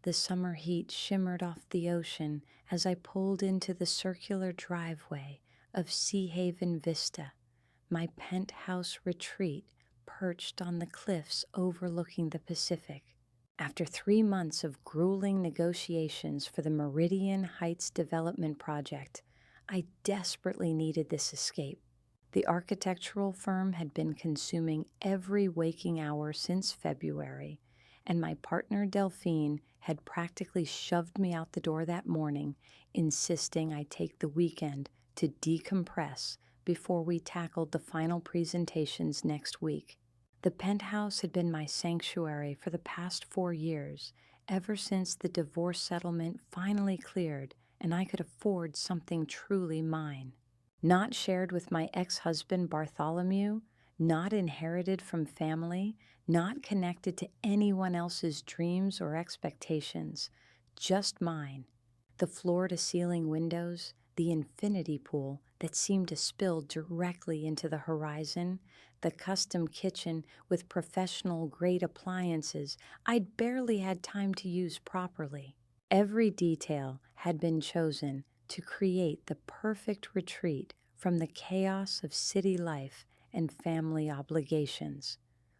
The summer heat shimmered off the ocean as I pulled into the circular driveway of Sea Haven Vista, my penthouse retreat perched on the cliffs overlooking the Pacific. After 3 months of grueling negotiations for the Meridian Heights development project, I desperately needed this escape. The architectural firm had been consuming every waking hour since February, and my partner Delphine had practically shoved me out the door that morning, insisting I take the weekend to decompress before we tackled the final presentations next week. The penthouse had been my sanctuary for the past 4 years, ever since the divorce settlement finally cleared and I could afford something truly mine. Not shared with my ex-husband Bartholomew, not inherited from family, not connected to anyone else's dreams or expectations, just mine. The floor-to-ceiling windows, the infinity pool that seemed to spill directly into the horizon, the custom kitchen with professional-grade appliances I'd barely had time to use properly. Every detail had been chosen to create the perfect retreat from the chaos of city life and family obligations,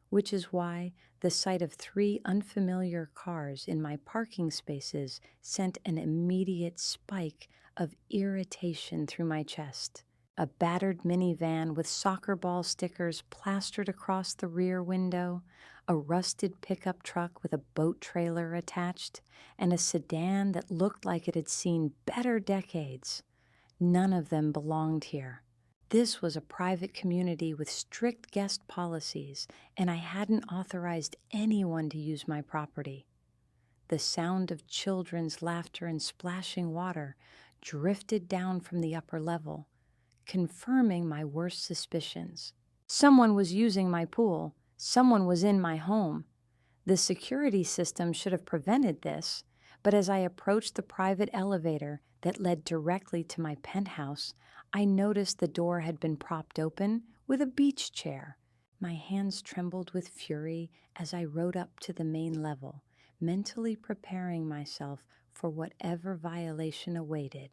which is why the sight of 3 unfamiliar cars in my parking spaces sent an immediate spike of irritation through my chest. A battered minivan with soccer ball stickers plastered across the rear window, a rusted pickup truck with a boat trailer attached, and a sedan that looked like it had seen better decades. None of them belonged here. This was a private community with strict guest policies, and I hadn't authorized anyone to use my property. The sound of children's laughter and splashing water drifted down from the upper level, confirming my worst suspicions. Someone was using my pool. Someone was in my home. The security system should have prevented this, but as I approached the private elevator that led directly to my penthouse, I noticed the door had been propped open with a beach chair. My hands trembled with fury as I rode up to the main level, mentally preparing myself for whatever violation awaited.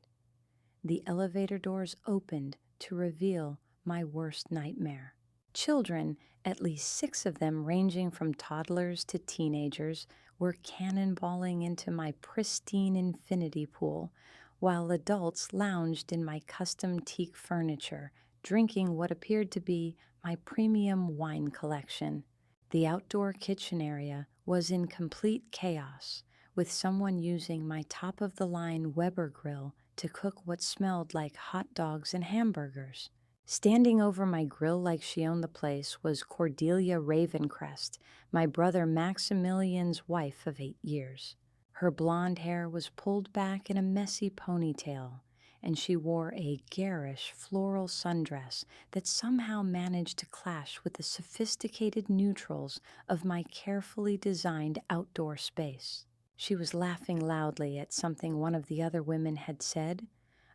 The elevator doors opened to reveal my worst nightmare. Children, at least 6 of them ranging from toddlers to teenagers, were cannonballing into my pristine infinity pool, while adults lounged in my custom teak furniture, drinking what appeared to be my premium wine collection. The outdoor kitchen area was in complete chaos, with someone using my top-of-the-line Weber grill to cook what smelled like hot dogs and hamburgers. Standing over my grill like she owned the place was Cordelia Ravencrest, my brother Maximilian's wife of 8 years. Her blonde hair was pulled back in a messy ponytail, and she wore a garish floral sundress that somehow managed to clash with the sophisticated neutrals of my carefully designed outdoor space. She was laughing loudly at something one of the other women had said,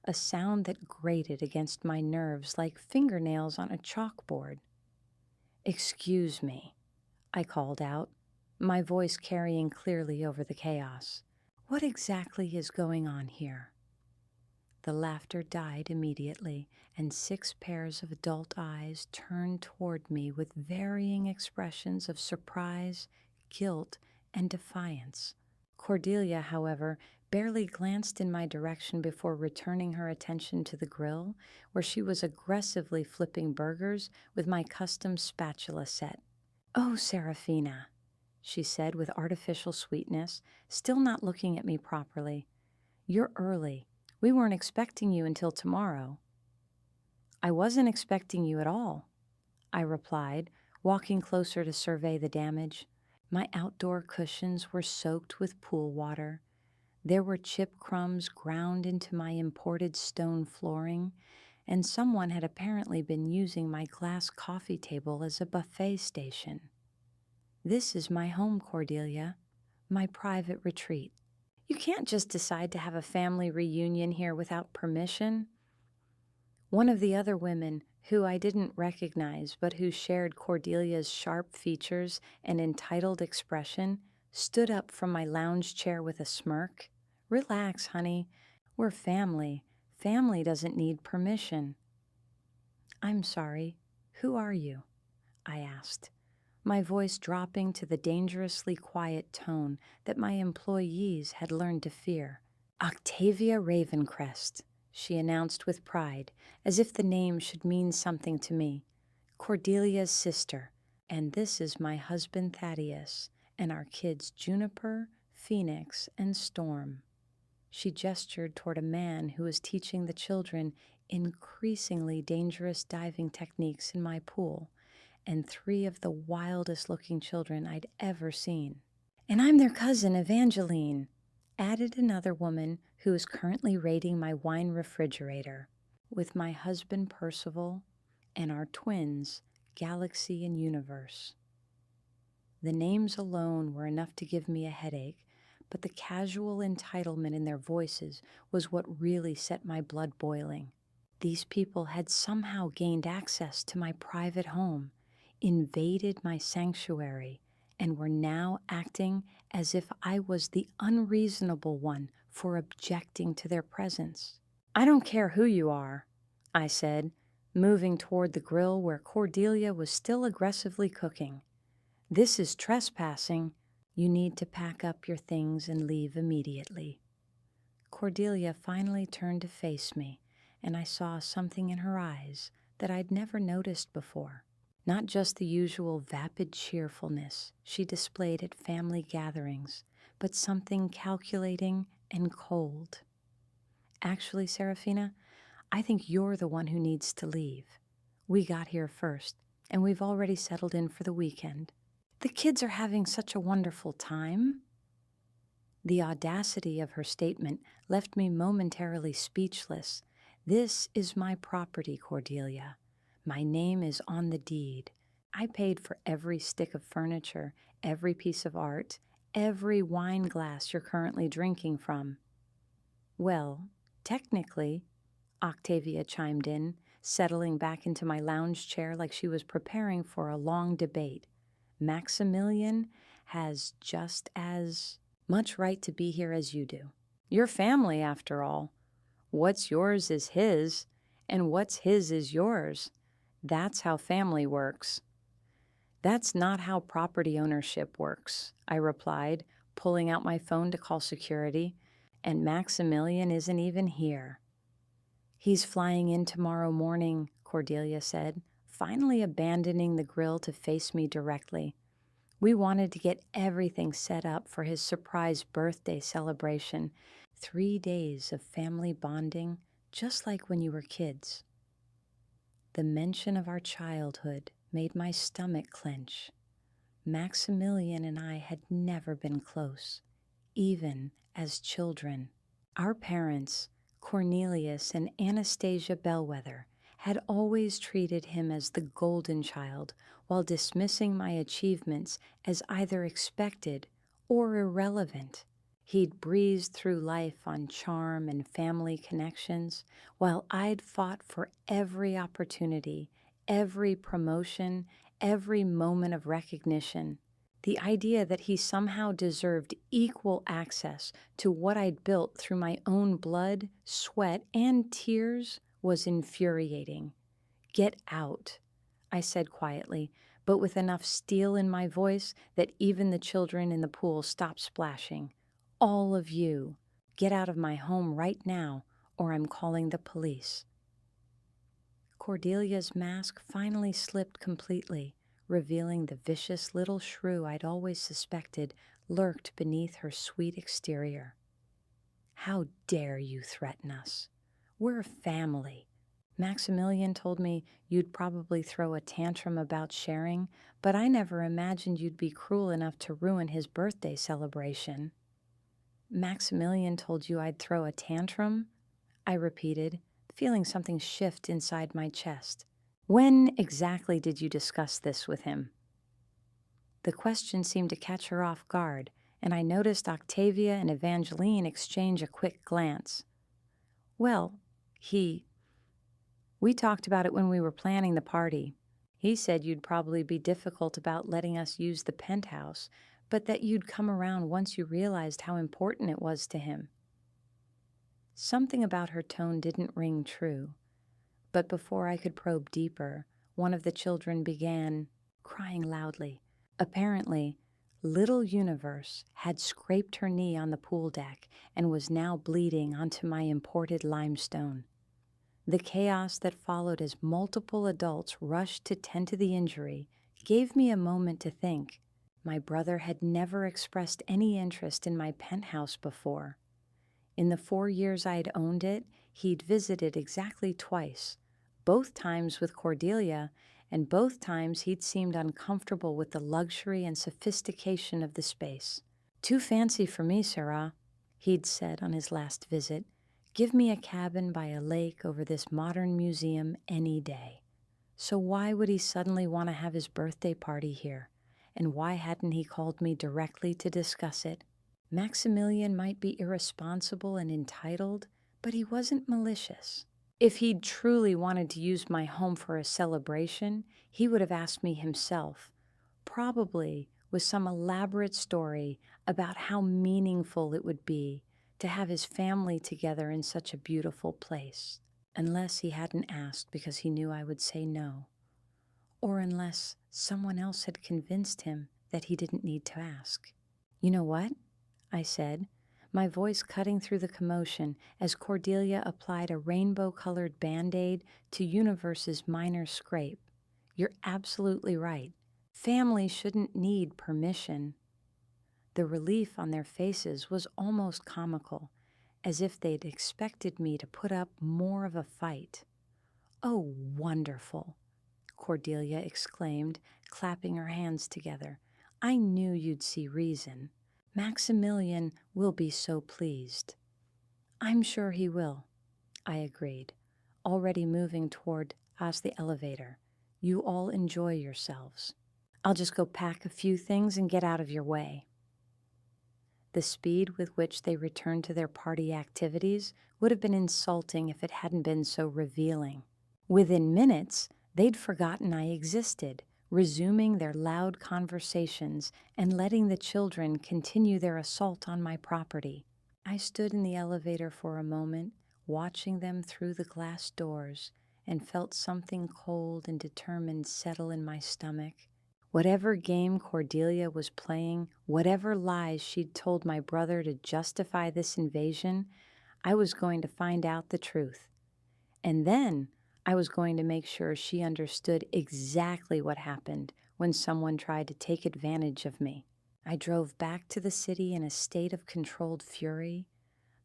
a sound that grated against my nerves like fingernails on a chalkboard. "Excuse me," I called out, my voice carrying clearly over the chaos. "What exactly is going on here?" The laughter died immediately, and 6 pairs of adult eyes turned toward me with varying expressions of surprise, guilt, and defiance. Cordelia, however, barely glanced in my direction before returning her attention to the grill, where she was aggressively flipping burgers with my custom spatula set. "Oh, Serafina," she said with artificial sweetness, still not looking at me properly. "You're early. We weren't expecting you until tomorrow." "I wasn't expecting you at all," I replied, walking closer to survey the damage. My outdoor cushions were soaked with pool water. There were chip crumbs ground into my imported stone flooring, and someone had apparently been using my glass coffee table as a buffet station. "This is my home, Cordelia, my private retreat. You can't just decide to have a family reunion here without permission." One of the other women, who I didn't recognize but who shared Cordelia's sharp features and entitled expression, stood up from my lounge chair with a smirk. Relax, honey. We're family. Family doesn't need permission. I'm sorry. Who are you? I asked, my voice dropping to the dangerously quiet tone that my employees had learned to fear. Octavia Ravencrest, she announced with pride, as if the name should mean something to me. Cordelia's sister, and this is my husband Thaddeus, and our kids Juniper, Phoenix, and Storm. She gestured toward a man who was teaching the children increasingly dangerous diving techniques in my pool, and 3 of the wildest-looking children I'd ever seen. And I'm their cousin, Evangeline, added another woman who is currently raiding my wine refrigerator, with my husband Percival and our twins, Galaxy and Universe. The names alone were enough to give me a headache, but the casual entitlement in their voices was what really set my blood boiling. These people had somehow gained access to my private home, invaded my sanctuary, and were now acting as if I was the unreasonable one for objecting to their presence. I don't care who you are, I said, moving toward the grill where Cordelia was still aggressively cooking. This is trespassing. You need to pack up your things and leave immediately. Cordelia finally turned to face me, and I saw something in her eyes that I'd never noticed before. Not just the usual vapid cheerfulness she displayed at family gatherings, but something calculating and cold. Actually, Serafina, I think you're the one who needs to leave. We got here first, and we've already settled in for the weekend. The kids are having such a wonderful time. The audacity of her statement left me momentarily speechless. This is my property, Cordelia. My name is on the deed. I paid for every stick of furniture, every piece of art, every wine glass you're currently drinking from. Well, technically, Octavia chimed in, settling back into my lounge chair like she was preparing for a long debate. Maximilian has just as much right to be here as you do. You're family, after all. What's yours is his, and what's his is yours. That's how family works. That's not how property ownership works, I replied, pulling out my phone to call security, and Maximilian isn't even here. He's flying in tomorrow morning, Cordelia said, finally abandoning the grill to face me directly. We wanted to get everything set up for his surprise birthday celebration, 3 days of family bonding, just like when you were kids. The mention of our childhood made my stomach clench. Maximilian and I had never been close, even as children. Our parents, Cornelius and Anastasia Bellwether, had always treated him as the golden child while dismissing my achievements as either expected or irrelevant. He'd breezed through life on charm and family connections, while I'd fought for every opportunity, every promotion, every moment of recognition. The idea that he somehow deserved equal access to what I'd built through my own blood, sweat, and tears was infuriating. Get out, I said quietly, but with enough steel in my voice that even the children in the pool stopped splashing. All of you, get out of my home right now, or I'm calling the police. Cordelia's mask finally slipped completely, revealing the vicious little shrew I'd always suspected lurked beneath her sweet exterior. How dare you threaten us? We're family. Maximilian told me you'd probably throw a tantrum about sharing, but I never imagined you'd be cruel enough to ruin his birthday celebration. Maximilian told you I'd throw a tantrum? I repeated, feeling something shift inside my chest. When exactly did you discuss this with him? The question seemed to catch her off guard, and I noticed Octavia and Evangeline exchange a quick glance. Well, we talked about it when we were planning the party. He said you'd probably be difficult about letting us use the penthouse, but that you'd come around once you realized how important it was to him." Something about her tone didn't ring true, but before I could probe deeper, one of the children began crying loudly. Apparently, little Universe had scraped her knee on the pool deck and was now bleeding onto my imported limestone. The chaos that followed as multiple adults rushed to tend to the injury gave me a moment to think. My brother had never expressed any interest in my penthouse before. In the 4 years I'd owned it, he'd visited exactly twice, both times with Cordelia, and both times he'd seemed uncomfortable with the luxury and sophistication of the space. "Too fancy for me, Sarah," he'd said on his last visit. "Give me a cabin by a lake over this modern museum any day." So why would he suddenly want to have his birthday party here? And why hadn't he called me directly to discuss it? Maximilian might be irresponsible and entitled, but he wasn't malicious. If he'd truly wanted to use my home for a celebration, he would have asked me himself, probably with some elaborate story about how meaningful it would be to have his family together in such a beautiful place. Unless he hadn't asked because he knew I would say no. Or unless someone else had convinced him that he didn't need to ask. "You know what?" I said, my voice cutting through the commotion as Cordelia applied a rainbow-colored Band-Aid to Universe's minor scrape. "You're absolutely right. Families shouldn't need permission." The relief on their faces was almost comical, as if they'd expected me to put up more of a fight. "Oh, wonderful," Cordelia exclaimed, clapping her hands together. "I knew you'd see reason. Maximilian will be so pleased." "I'm sure he will," I agreed, already moving toward the elevator. "You all enjoy yourselves. I'll just go pack a few things and get out of your way." The speed with which they returned to their party activities would have been insulting if it hadn't been so revealing. Within minutes, they'd forgotten I existed, resuming their loud conversations and letting the children continue their assault on my property. I stood in the elevator for a moment, watching them through the glass doors, and felt something cold and determined settle in my stomach. Whatever game Cordelia was playing, whatever lies she'd told my brother to justify this invasion, I was going to find out the truth. And then I was going to make sure she understood exactly what happened when someone tried to take advantage of me. I drove back to the city in a state of controlled fury,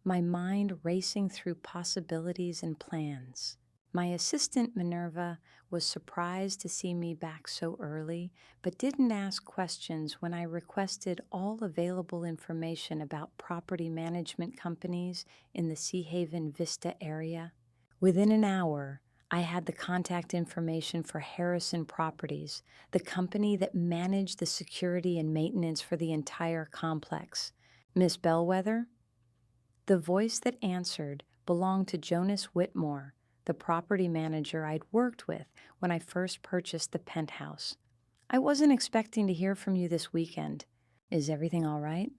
my mind racing through possibilities and plans. My assistant, Minerva, was surprised to see me back so early, but didn't ask questions when I requested all available information about property management companies in the Seahaven Vista area. Within an hour, I had the contact information for Harrison Properties, the company that managed the security and maintenance for the entire complex. "Miss Bellwether?" The voice that answered belonged to Jonas Whitmore, the property manager I'd worked with when I first purchased the penthouse. "I wasn't expecting to hear from you this weekend. Is everything all right?"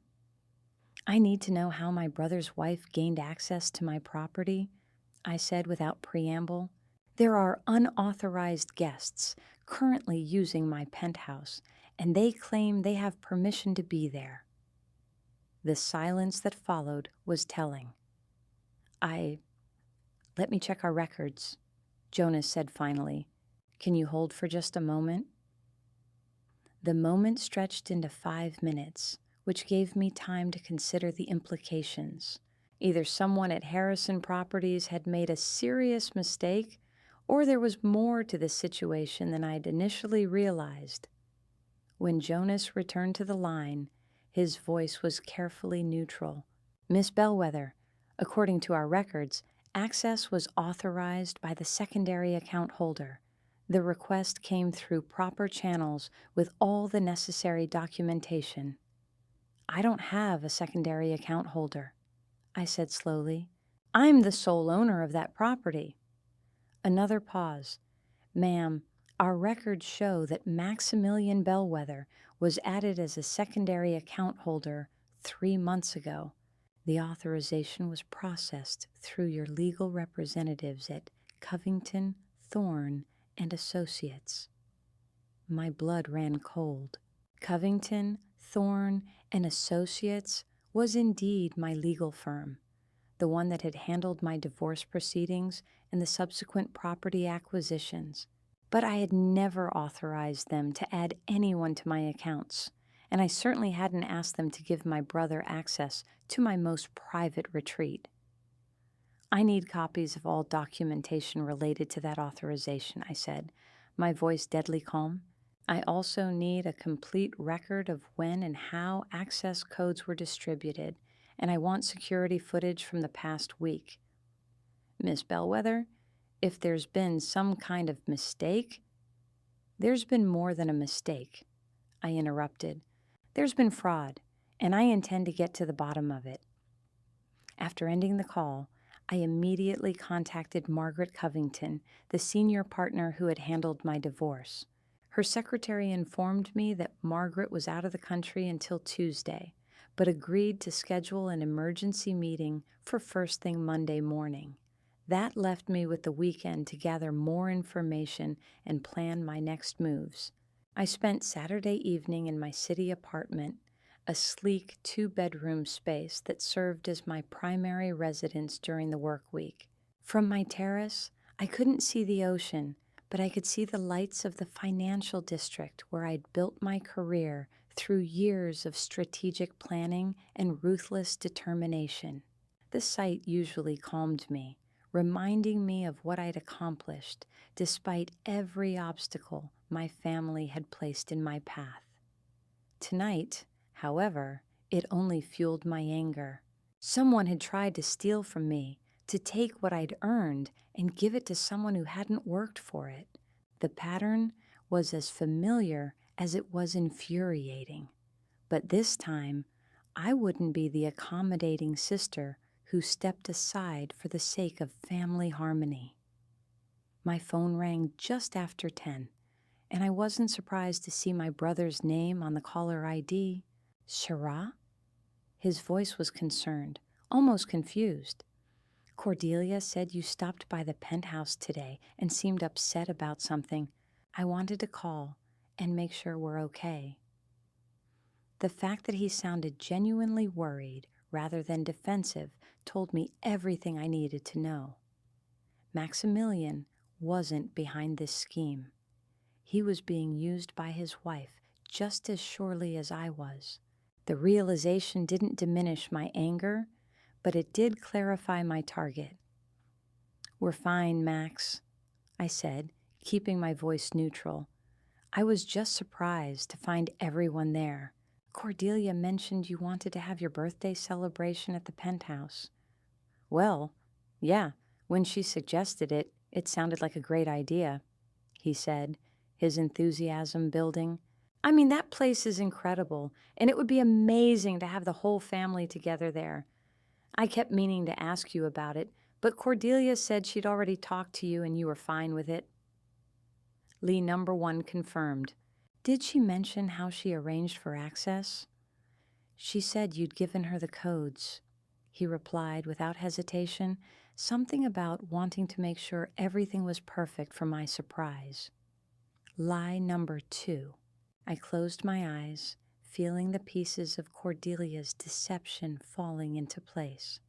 "I need to know how my brother's wife gained access to my property," I said without preamble. "There are unauthorized guests currently using my penthouse, and they claim they have permission to be there." The silence that followed was telling. Let me check our records," Jonas said finally. "Can you hold for just a moment?" The moment stretched into 5 minutes, which gave me time to consider the implications. Either someone at Harrison Properties had made a serious mistake, or there was more to the situation than I'd initially realized. When Jonas returned to the line, his voice was carefully neutral. "Miss Bellwether, according to our records, access was authorized by the secondary account holder. The request came through proper channels with all the necessary documentation." "I don't have a secondary account holder," I said slowly. "I'm the sole owner of that property." Another pause. "Ma'am, Our records show that Maximilian Bellwether was added as a secondary account holder 3 months ago. The authorization was processed through your legal representatives at Covington, Thorne, and Associates. My blood ran cold. Covington, Thorne, and Associates was indeed my legal firm, the one that had handled my divorce proceedings and the subsequent property acquisitions. But I had never authorized them to add anyone to my accounts, and I certainly hadn't asked them to give my brother access to my most private retreat. I need copies of all documentation related to that authorization, I said, my voice deadly calm. I also need a complete record of when and how access codes were distributed, and I want security footage from the past week. Miss Bellwether, if there's been some kind of mistake— There's been more than a mistake, I interrupted. There's been fraud, and I intend to get to the bottom of it. After ending the call, I immediately contacted Margaret Covington, the senior partner who had handled my divorce. Her secretary informed me that Margaret was out of the country until Tuesday, but agreed to schedule an emergency meeting for first thing Monday morning. That left me with the weekend to gather more information and plan my next moves. I spent Saturday evening in my city apartment, a sleek 2-bedroom space that served as my primary residence during the work week. From my terrace, I couldn't see the ocean, but I could see the lights of the financial district where I'd built my career through years of strategic planning and ruthless determination. The sight usually calmed me, reminding me of what I'd accomplished despite every obstacle my family had placed in my path. Tonight, however, it only fueled my anger. Someone had tried to steal from me, to take what I'd earned and give it to someone who hadn't worked for it. The pattern was as familiar as it was infuriating. But this time, I wouldn't be the accommodating sister who stepped aside for the sake of family harmony. My phone rang just after 10, and I wasn't surprised to see my brother's name on the caller ID. Shara? His voice was concerned, almost confused. Cordelia said you stopped by the penthouse today and seemed upset about something. I wanted to call and make sure we're okay. The fact that he sounded genuinely worried rather than defensive told me everything I needed to know. Maximilian wasn't behind this scheme. He was being used by his wife just as surely as I was. The realization didn't diminish my anger, but it did clarify my target. "We're fine, Max," I said, keeping my voice neutral. I was just surprised to find everyone there. Cordelia mentioned you wanted to have your birthday celebration at the penthouse. Well, yeah, when she suggested it, it sounded like a great idea, he said, his enthusiasm building. I mean, that place is incredible, and it would be amazing to have the whole family together there. I kept meaning to ask you about it, but Cordelia said she'd already talked to you and you were fine with it. Lee number 1 confirmed. Did she mention how she arranged for access? She said you'd given her the codes, he replied without hesitation, something about wanting to make sure everything was perfect for my surprise. Lie number 2. I closed my eyes, feeling the pieces of Cordelia's deception falling into place.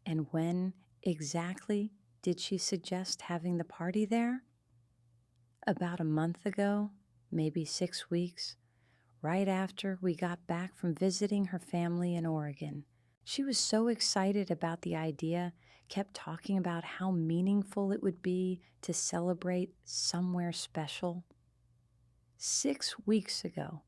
And when exactly did she suggest having the party there? About a month ago, maybe 6 weeks, right after we got back from visiting her family in Oregon. She was so excited about the idea, kept talking about how meaningful it would be to celebrate somewhere special. 6 weeks ago,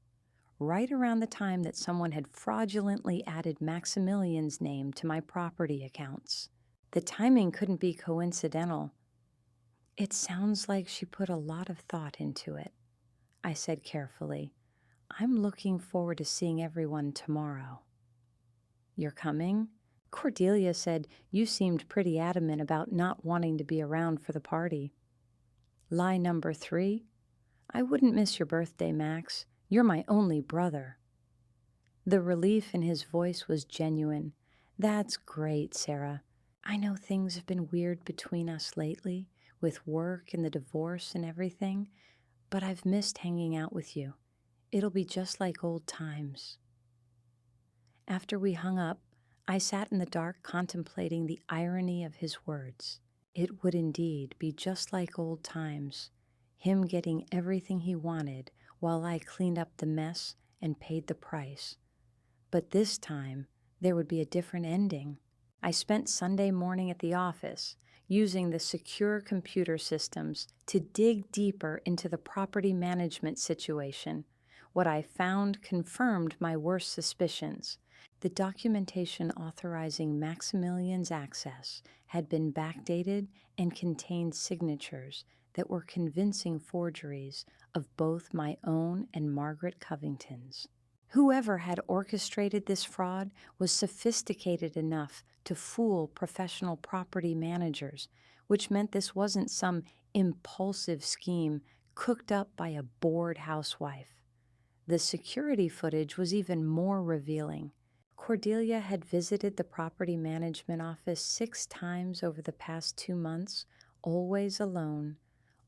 right around the time that someone had fraudulently added Maximilian's name to my property accounts. The timing couldn't be coincidental. It sounds like she put a lot of thought into it, I said carefully. I'm looking forward to seeing everyone tomorrow. You're coming? Cordelia said you seemed pretty adamant about not wanting to be around for the party. Lie number 3, I wouldn't miss your birthday, Max. You're my only brother. The relief in his voice was genuine. That's great, Sarah. I know things have been weird between us lately, with work and the divorce and everything, but I've missed hanging out with you. It'll be just like old times. After we hung up, I sat in the dark contemplating the irony of his words. It would indeed be just like old times, him getting everything he wanted while I cleaned up the mess and paid the price. But this time, there would be a different ending. I spent Sunday morning at the office, using the secure computer systems to dig deeper into the property management situation. What I found confirmed my worst suspicions. The documentation authorizing Maximilian's access had been backdated and contained signatures that were convincing forgeries of both my own and Margaret Covington's. Whoever had orchestrated this fraud was sophisticated enough to fool professional property managers, which meant this wasn't some impulsive scheme cooked up by a bored housewife. The security footage was even more revealing. Cordelia had visited the property management office 6 times over the past 2 months, always alone,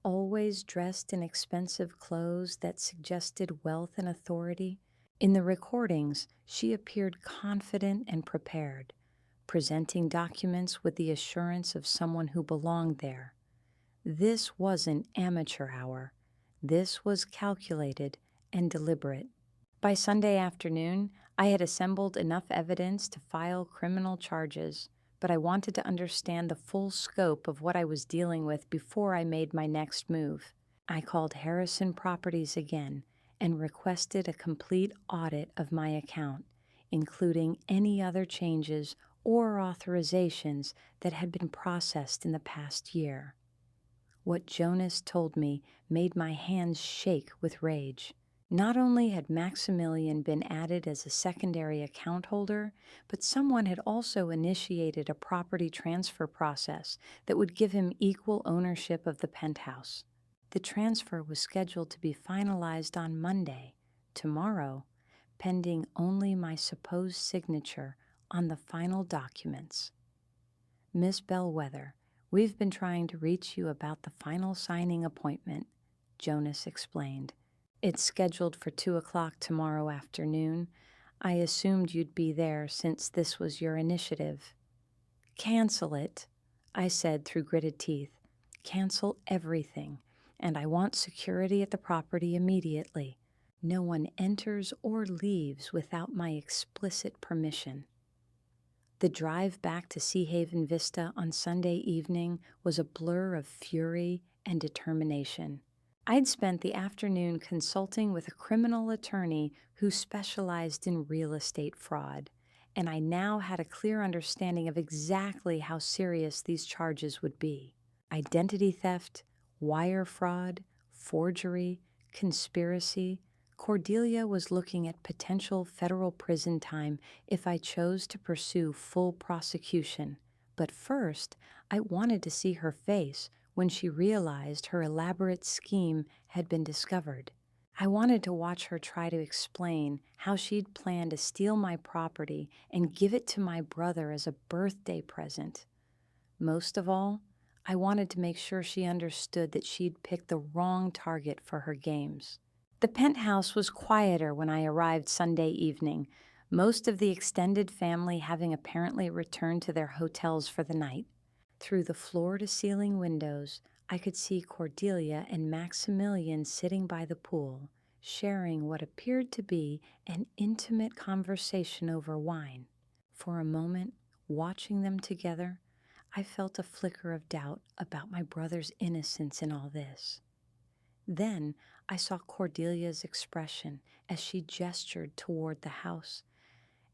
always dressed in expensive clothes that suggested wealth and authority. In the recordings, she appeared confident and prepared, presenting documents with the assurance of someone who belonged there. This wasn't amateur hour. This was calculated and deliberate. By Sunday afternoon, I had assembled enough evidence to file criminal charges, but I wanted to understand the full scope of what I was dealing with before I made my next move. I called Harrison Properties again and requested a complete audit of my account, including any other changes or authorizations that had been processed in the past year. What Jonas told me made my hands shake with rage. Not only had Maximilian been added as a secondary account holder, but someone had also initiated a property transfer process that would give him equal ownership of the penthouse. The transfer was scheduled to be finalized on Monday, tomorrow, pending only my supposed signature on the final documents. Miss Bellwether, we've been trying to reach you about the final signing appointment, Jonas explained. It's scheduled for 2 o'clock tomorrow afternoon. I assumed you'd be there since this was your initiative. Cancel it, I said through gritted teeth. Cancel everything, and I want security at the property immediately. No one enters or leaves without my explicit permission. The drive back to Sea Haven Vista on Sunday evening was a blur of fury and determination. I'd spent the afternoon consulting with a criminal attorney who specialized in real estate fraud, and I now had a clear understanding of exactly how serious these charges would be. Identity theft, wire fraud, forgery, conspiracy. Cordelia was looking at potential federal prison time if I chose to pursue full prosecution. But first, I wanted to see her face when she realized her elaborate scheme had been discovered. I wanted to watch her try to explain how she'd planned to steal my property and give it to my brother as a birthday present. Most of all, I wanted to make sure she understood that she'd picked the wrong target for her games. The penthouse was quieter when I arrived Sunday evening, most of the extended family having apparently returned to their hotels for the night. Through the floor-to-ceiling windows, I could see Cordelia and Maximilian sitting by the pool, sharing what appeared to be an intimate conversation over wine. For a moment, watching them together, I felt a flicker of doubt about my brother's innocence in all this. Then I saw Cordelia's expression as she gestured toward the house,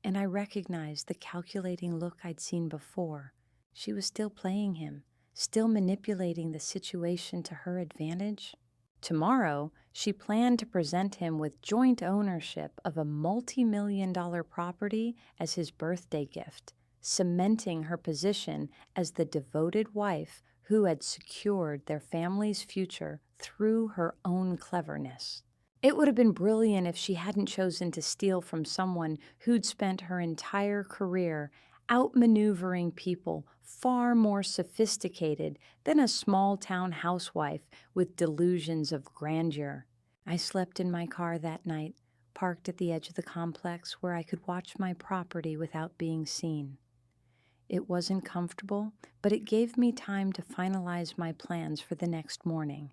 and I recognized the calculating look I'd seen before. She was still playing him, still manipulating the situation to her advantage. Tomorrow, she planned to present him with joint ownership of a multi-million-dollar property as his birthday gift, cementing her position as the devoted wife who had secured their family's future through her own cleverness. It would have been brilliant if she hadn't chosen to steal from someone who'd spent her entire career outmaneuvering people far more sophisticated than a small-town housewife with delusions of grandeur. I slept in my car that night, parked at the edge of the complex where I could watch my property without being seen. It wasn't comfortable, but it gave me time to finalize my plans for the next morning.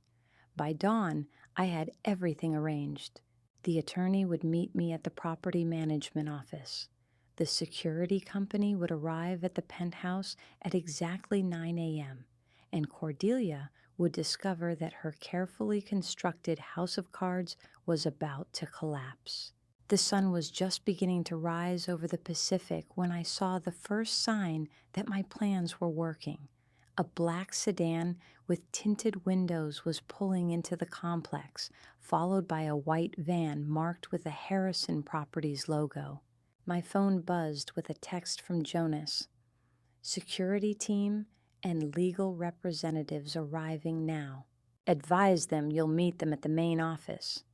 By dawn, I had everything arranged. The attorney would meet me at the property management office. The security company would arrive at the penthouse at exactly 9 a.m., and Cordelia would discover that her carefully constructed house of cards was about to collapse. The sun was just beginning to rise over the Pacific when I saw the first sign that my plans were working. A black sedan with tinted windows was pulling into the complex, followed by a white van marked with a Harrison Properties logo. My phone buzzed with a text from Jonas. Security team and legal representatives arriving now. Advise them you'll meet them at the main office.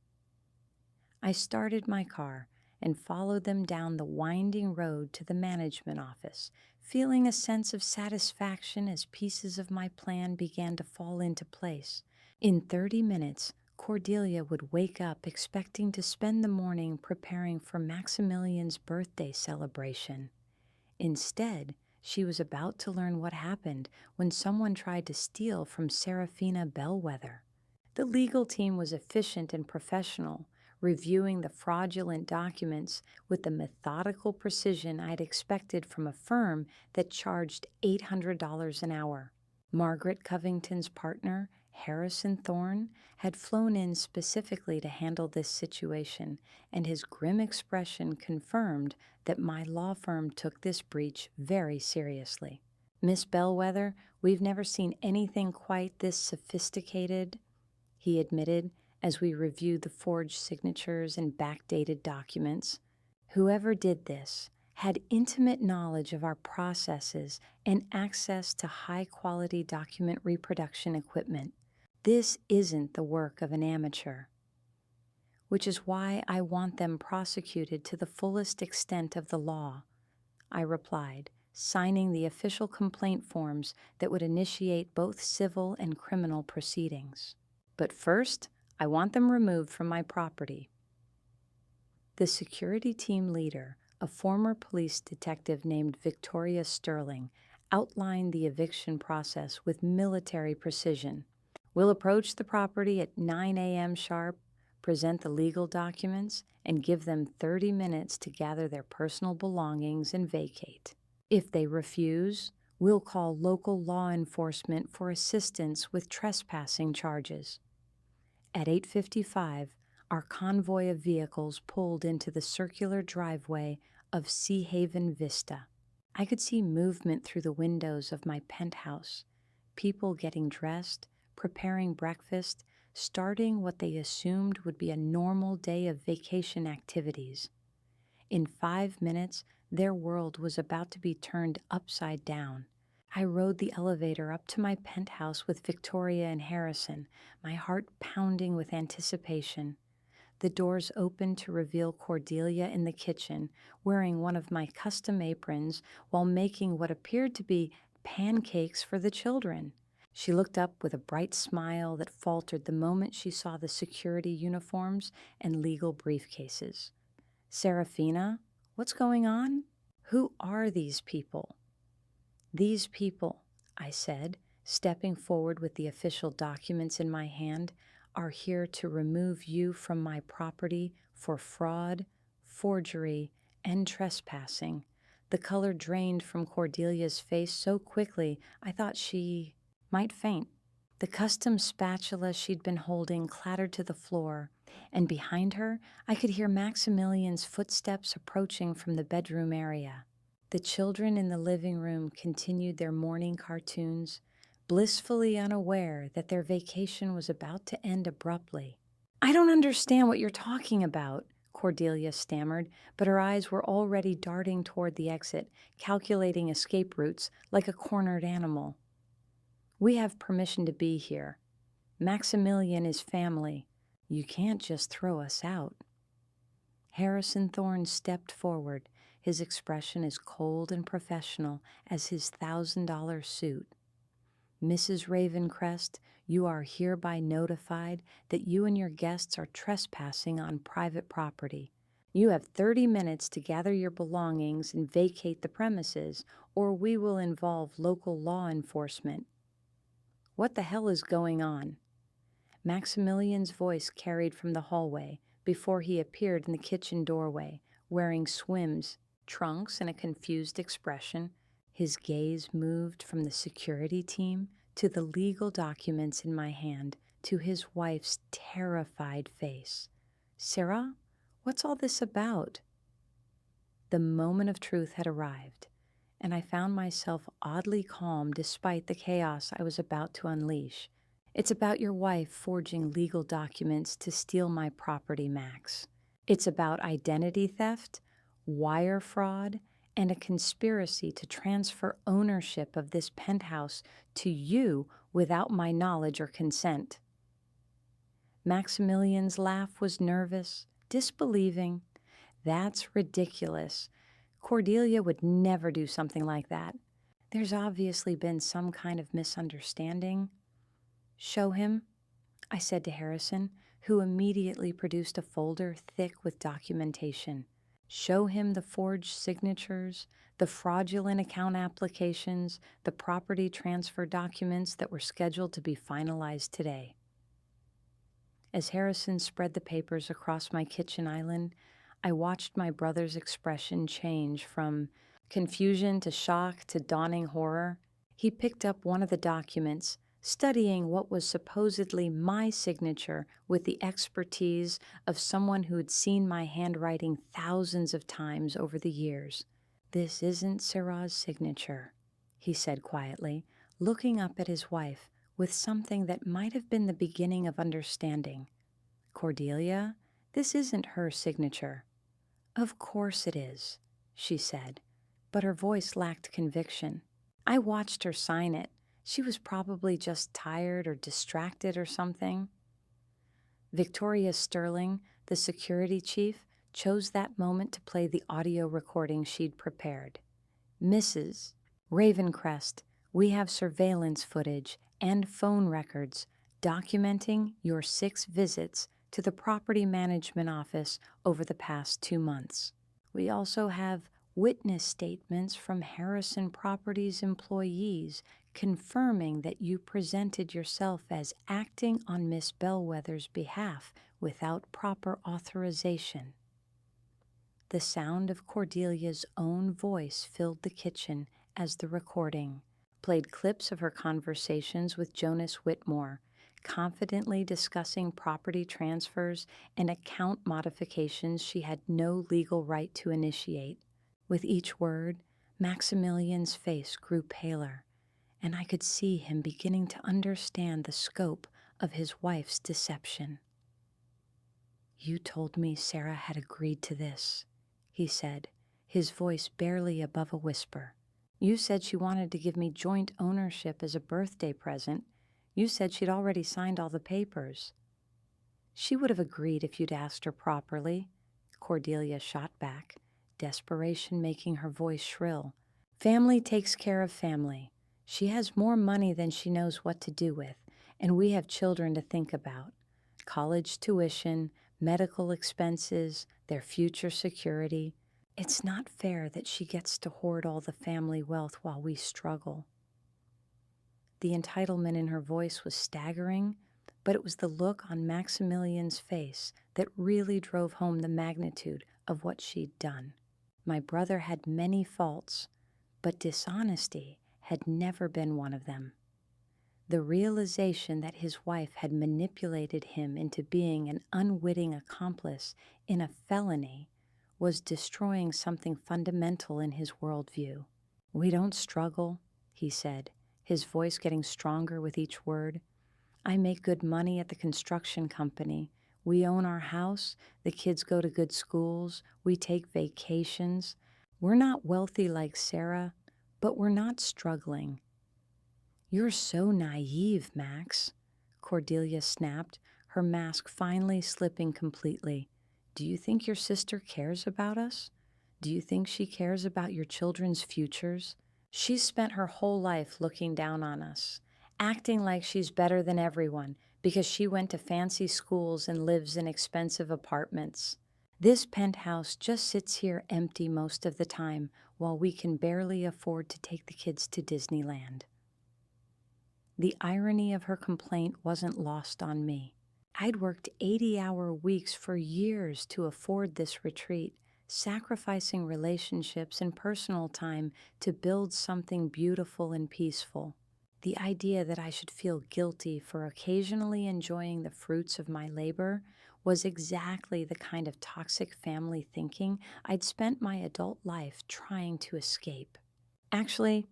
I started my car and followed them down the winding road to the management office, feeling a sense of satisfaction as pieces of my plan began to fall into place. In 30 minutes, Cordelia would wake up expecting to spend the morning preparing for Maximilian's birthday celebration. Instead, she was about to learn what happened when someone tried to steal from Serafina Bellwether. The legal team was efficient and professional, reviewing the fraudulent documents with the methodical precision I'd expected from a firm that charged $800 an hour. Margaret Covington's partner, Harrison Thorne, had flown in specifically to handle this situation, and his grim expression confirmed that my law firm took this breach very seriously. Miss Bellwether, we've never seen anything quite this sophisticated, he admitted, as we reviewed the forged signatures and backdated documents. Whoever did this had intimate knowledge of our processes and access to high-quality document reproduction equipment. This isn't the work of an amateur, which is why I want them prosecuted to the fullest extent of the law, I replied, signing the official complaint forms that would initiate both civil and criminal proceedings. But first, I want them removed from my property. The security team leader, a former police detective named Victoria Sterling, outlined the eviction process with military precision. We'll approach the property at 9 a.m. sharp, present the legal documents, and give them 30 minutes to gather their personal belongings and vacate. If they refuse, we'll call local law enforcement for assistance with trespassing charges. At 8:55, our convoy of vehicles pulled into the circular driveway of Sea Haven Vista. I could see movement through the windows of my penthouse, people getting dressed, preparing breakfast, starting what they assumed would be a normal day of vacation activities. In 5 minutes, their world was about to be turned upside down. I rode the elevator up to my penthouse with Victoria and Harrison, my heart pounding with anticipation. The doors opened to reveal Cordelia in the kitchen, wearing one of my custom aprons while making what appeared to be pancakes for the children. She looked up with a bright smile that faltered the moment she saw the security uniforms and legal briefcases. Serafina, what's going on? Who are these people? These people, I said, stepping forward with the official documents in my hand, are here to remove you from my property for fraud, forgery, and trespassing. The color drained from Cordelia's face so quickly I thought she might faint. The custom spatula she'd been holding clattered to the floor, and behind her I could hear Maximilian's footsteps approaching from the bedroom area. The children in the living room continued their morning cartoons, blissfully unaware that their vacation was about to end abruptly. I don't understand what you're talking about, Cordelia stammered, but her eyes were already darting toward the exit, calculating escape routes like a cornered animal. We have permission to be here. Maximilian is family. You can't just throw us out." Harrison Thorne stepped forward, his expression as cold and professional as his $1,000 suit. "Mrs. Ravencrest, you are hereby notified that you and your guests are trespassing on private property. You have 30 minutes to gather your belongings and vacate the premises, or we will involve local law enforcement." "What the hell is going on?" Maximilian's voice carried from the hallway before he appeared in the kitchen doorway, wearing swims, trunks, and a confused expression. His gaze moved from the security team to the legal documents in my hand to his wife's terrified face. "Sarah, what's all this about?" The moment of truth had arrived, and I found myself oddly calm despite the chaos I was about to unleash. "It's about your wife forging legal documents to steal my property, Max. It's about identity theft, wire fraud, and a conspiracy to transfer ownership of this penthouse to you without my knowledge or consent." Maximilian's laugh was nervous, disbelieving. "That's ridiculous. Cordelia would never do something like that. There's obviously been some kind of misunderstanding." "Show him," I said to Harrison, who immediately produced a folder thick with documentation. "Show him the forged signatures, the fraudulent account applications, the property transfer documents that were scheduled to be finalized today." As Harrison spread the papers across my kitchen island, I watched my brother's expression change from confusion to shock to dawning horror. He picked up one of the documents, studying what was supposedly my signature with the expertise of someone who had seen my handwriting thousands of times over the years. "This isn't Sarah's signature," he said quietly, looking up at his wife with something that might have been the beginning of understanding. "Cordelia, this isn't her signature." "Of course it is," she said, but her voice lacked conviction. "I watched her sign it. She was probably just tired or distracted or something." Victoria Sterling, the security chief, chose that moment to play the audio recording she'd prepared. "Mrs. Ravencrest, we have surveillance footage and phone records documenting your 6 visits to the property management office over the past 2 months. We also have witness statements from Harrison Properties employees confirming that you presented yourself as acting on Miss Bellwether's behalf without proper authorization." The sound of Cordelia's own voice filled the kitchen as the recording played clips of her conversations with Jonas Whitmore, confidently discussing property transfers and account modifications she had no legal right to initiate. With each word, Maximilian's face grew paler, and I could see him beginning to understand the scope of his wife's deception. "You told me Sarah had agreed to this," he said, his voice barely above a whisper. "You said she wanted to give me joint ownership as a birthday present. You said she'd already signed all the papers." "She would have agreed if you'd asked her properly," Cordelia shot back, desperation making her voice shrill. "Family takes care of family. She has more money than she knows what to do with, and we have children to think about. College tuition, medical expenses, their future security. It's not fair that she gets to hoard all the family wealth while we struggle." The entitlement in her voice was staggering, but it was the look on Maximilian's face that really drove home the magnitude of what she'd done. My brother had many faults, but dishonesty had never been one of them. The realization that his wife had manipulated him into being an unwitting accomplice in a felony was destroying something fundamental in his worldview. "We don't struggle," he said, his voice getting stronger with each word. "I make good money at the construction company. We own our house, the kids go to good schools, we take vacations. We're not wealthy like Sarah, but we're not struggling. You're so naive, Max, Cordelia snapped, her mask finally slipping completely. Do you think your sister cares about us? Do you think she cares about your children's futures? She's spent her whole life looking down on us, acting like she's better than everyone because she went to fancy schools and lives in expensive apartments. This penthouse just sits here empty most of the time while we can barely afford to take the kids to Disneyland. The irony of her complaint wasn't lost on me. I'd worked 80-hour weeks for years to afford this retreat, sacrificing relationships and personal time to build something beautiful and peaceful. The idea that I should feel guilty for occasionally enjoying the fruits of my labor was exactly the kind of toxic family thinking I'd spent my adult life trying to escape. Actually,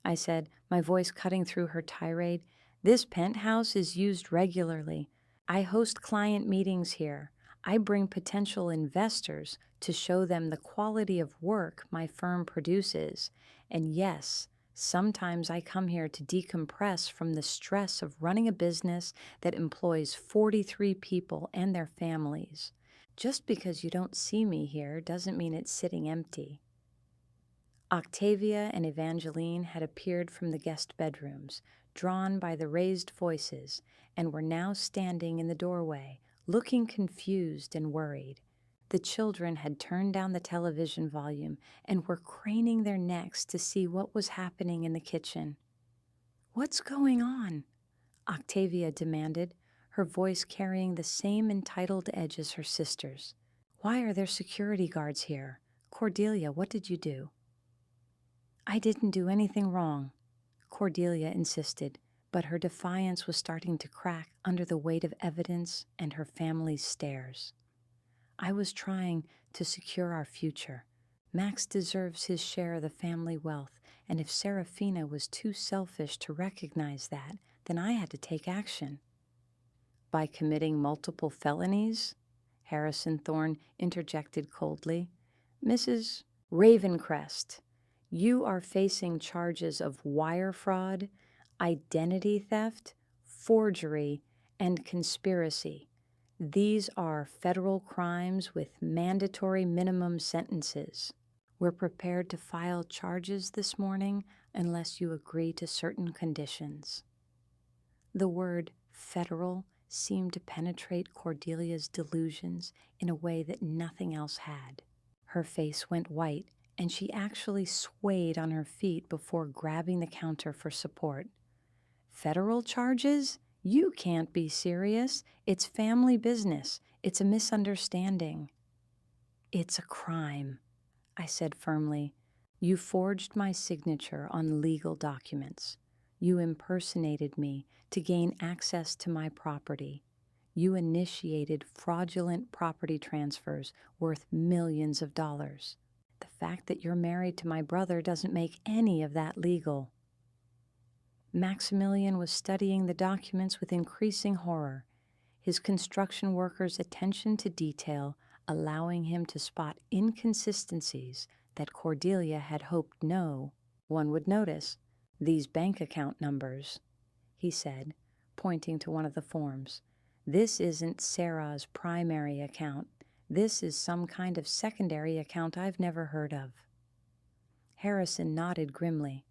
I said, my voice cutting through her tirade, this penthouse is used regularly. I host client meetings here. I bring potential investors to show them the quality of work my firm produces. And yes, sometimes I come here to decompress from the stress of running a business that employs 43 people and their families. Just because you don't see me here doesn't mean it's sitting empty. Octavia and Evangeline had appeared from the guest bedrooms, drawn by the raised voices, and were now standing in the doorway, looking confused and worried. The children had turned down the television volume and were craning their necks to see what was happening in the kitchen. "What's going on?" Octavia demanded, her voice carrying the same entitled edge as her sister's. "Why are there security guards here? Cordelia, what did you do?" "I didn't do anything wrong," Cordelia insisted, but her defiance was starting to crack under the weight of evidence and her family's stares. "I was trying to secure our future. Max deserves his share of the family wealth, and if Serafina was too selfish to recognize that, then I had to take action." "By committing multiple felonies?" Harrison Thorne interjected coldly. "Mrs. Ravencrest, you are facing charges of wire fraud, identity theft, forgery, and conspiracy. These are federal crimes with mandatory minimum sentences. We're prepared to file charges this morning unless you agree to certain conditions." The word federal seemed to penetrate Cordelia's delusions in a way that nothing else had. Her face went white, and she actually swayed on her feet before grabbing the counter for support. "Federal charges? You can't be serious. It's family business. It's a misunderstanding." "It's a crime," I said firmly. "You forged my signature on legal documents. You impersonated me to gain access to my property. You initiated fraudulent property transfers worth millions of dollars. The fact that you're married to my brother doesn't make any of that legal." Maximilian was studying the documents with increasing horror, his construction worker's attention to detail allowing him to spot inconsistencies that Cordelia had hoped no one would notice. "These bank account numbers," he said, pointing to one of the forms. "This isn't Sarah's primary account. This is some kind of secondary account I've never heard of." Harrison nodded grimly.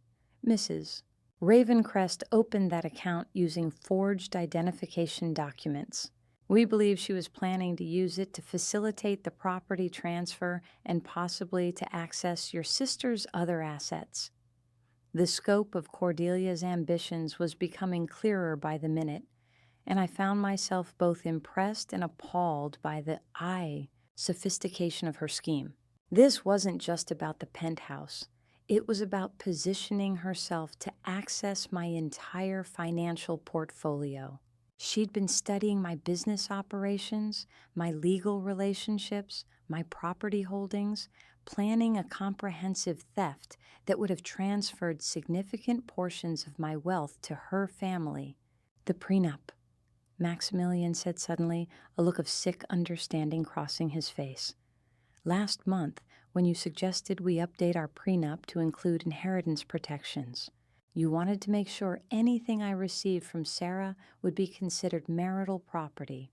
"Mrs. Ravencrest opened that account using forged identification documents. We believe she was planning to use it to facilitate the property transfer and possibly to access your sister's other assets." The scope of Cordelia's ambitions was becoming clearer by the minute, and I found myself both impressed and appalled by the sophistication of her scheme. This wasn't just about the penthouse. It was about positioning herself to access my entire financial portfolio. She'd been studying my business operations, my legal relationships, my property holdings, planning a comprehensive theft that would have transferred significant portions of my wealth to her family. "The prenup," Maximilian said suddenly, a look of sick understanding crossing his face. "Last month, when you suggested we update our prenup to include inheritance protections, You wanted to make sure anything I received from Sarah would be considered marital property.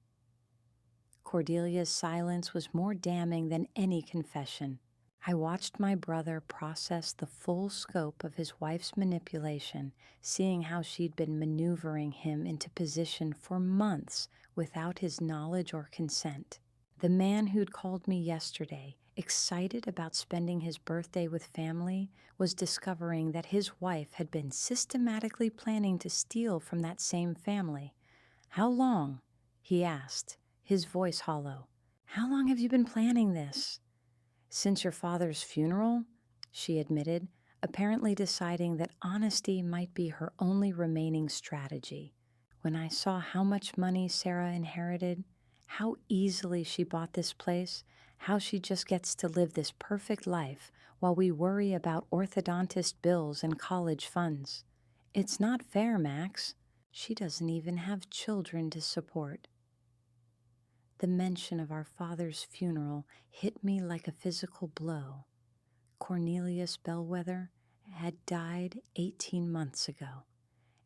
Cordelia's silence was more damning than any confession. I watched my brother process the full scope of his wife's manipulation, seeing how she'd been maneuvering him into position for months without his knowledge or consent. The man who'd called me yesterday, excited about spending his birthday with family, was discovering that his wife had been systematically planning to steal from that same family. "How long?" he asked, his voice hollow. "How long have you been planning this?" "Since your father's funeral," she admitted, apparently deciding that honesty might be her only remaining strategy. When I saw how much money Sarah inherited, how easily she bought this place, how she just gets to live this perfect life while we worry about orthodontist bills and college funds. It's not fair, Max. She doesn't even have children to support. The mention of our father's funeral hit me like a physical blow. Cornelius Bellwether had died 18 months ago,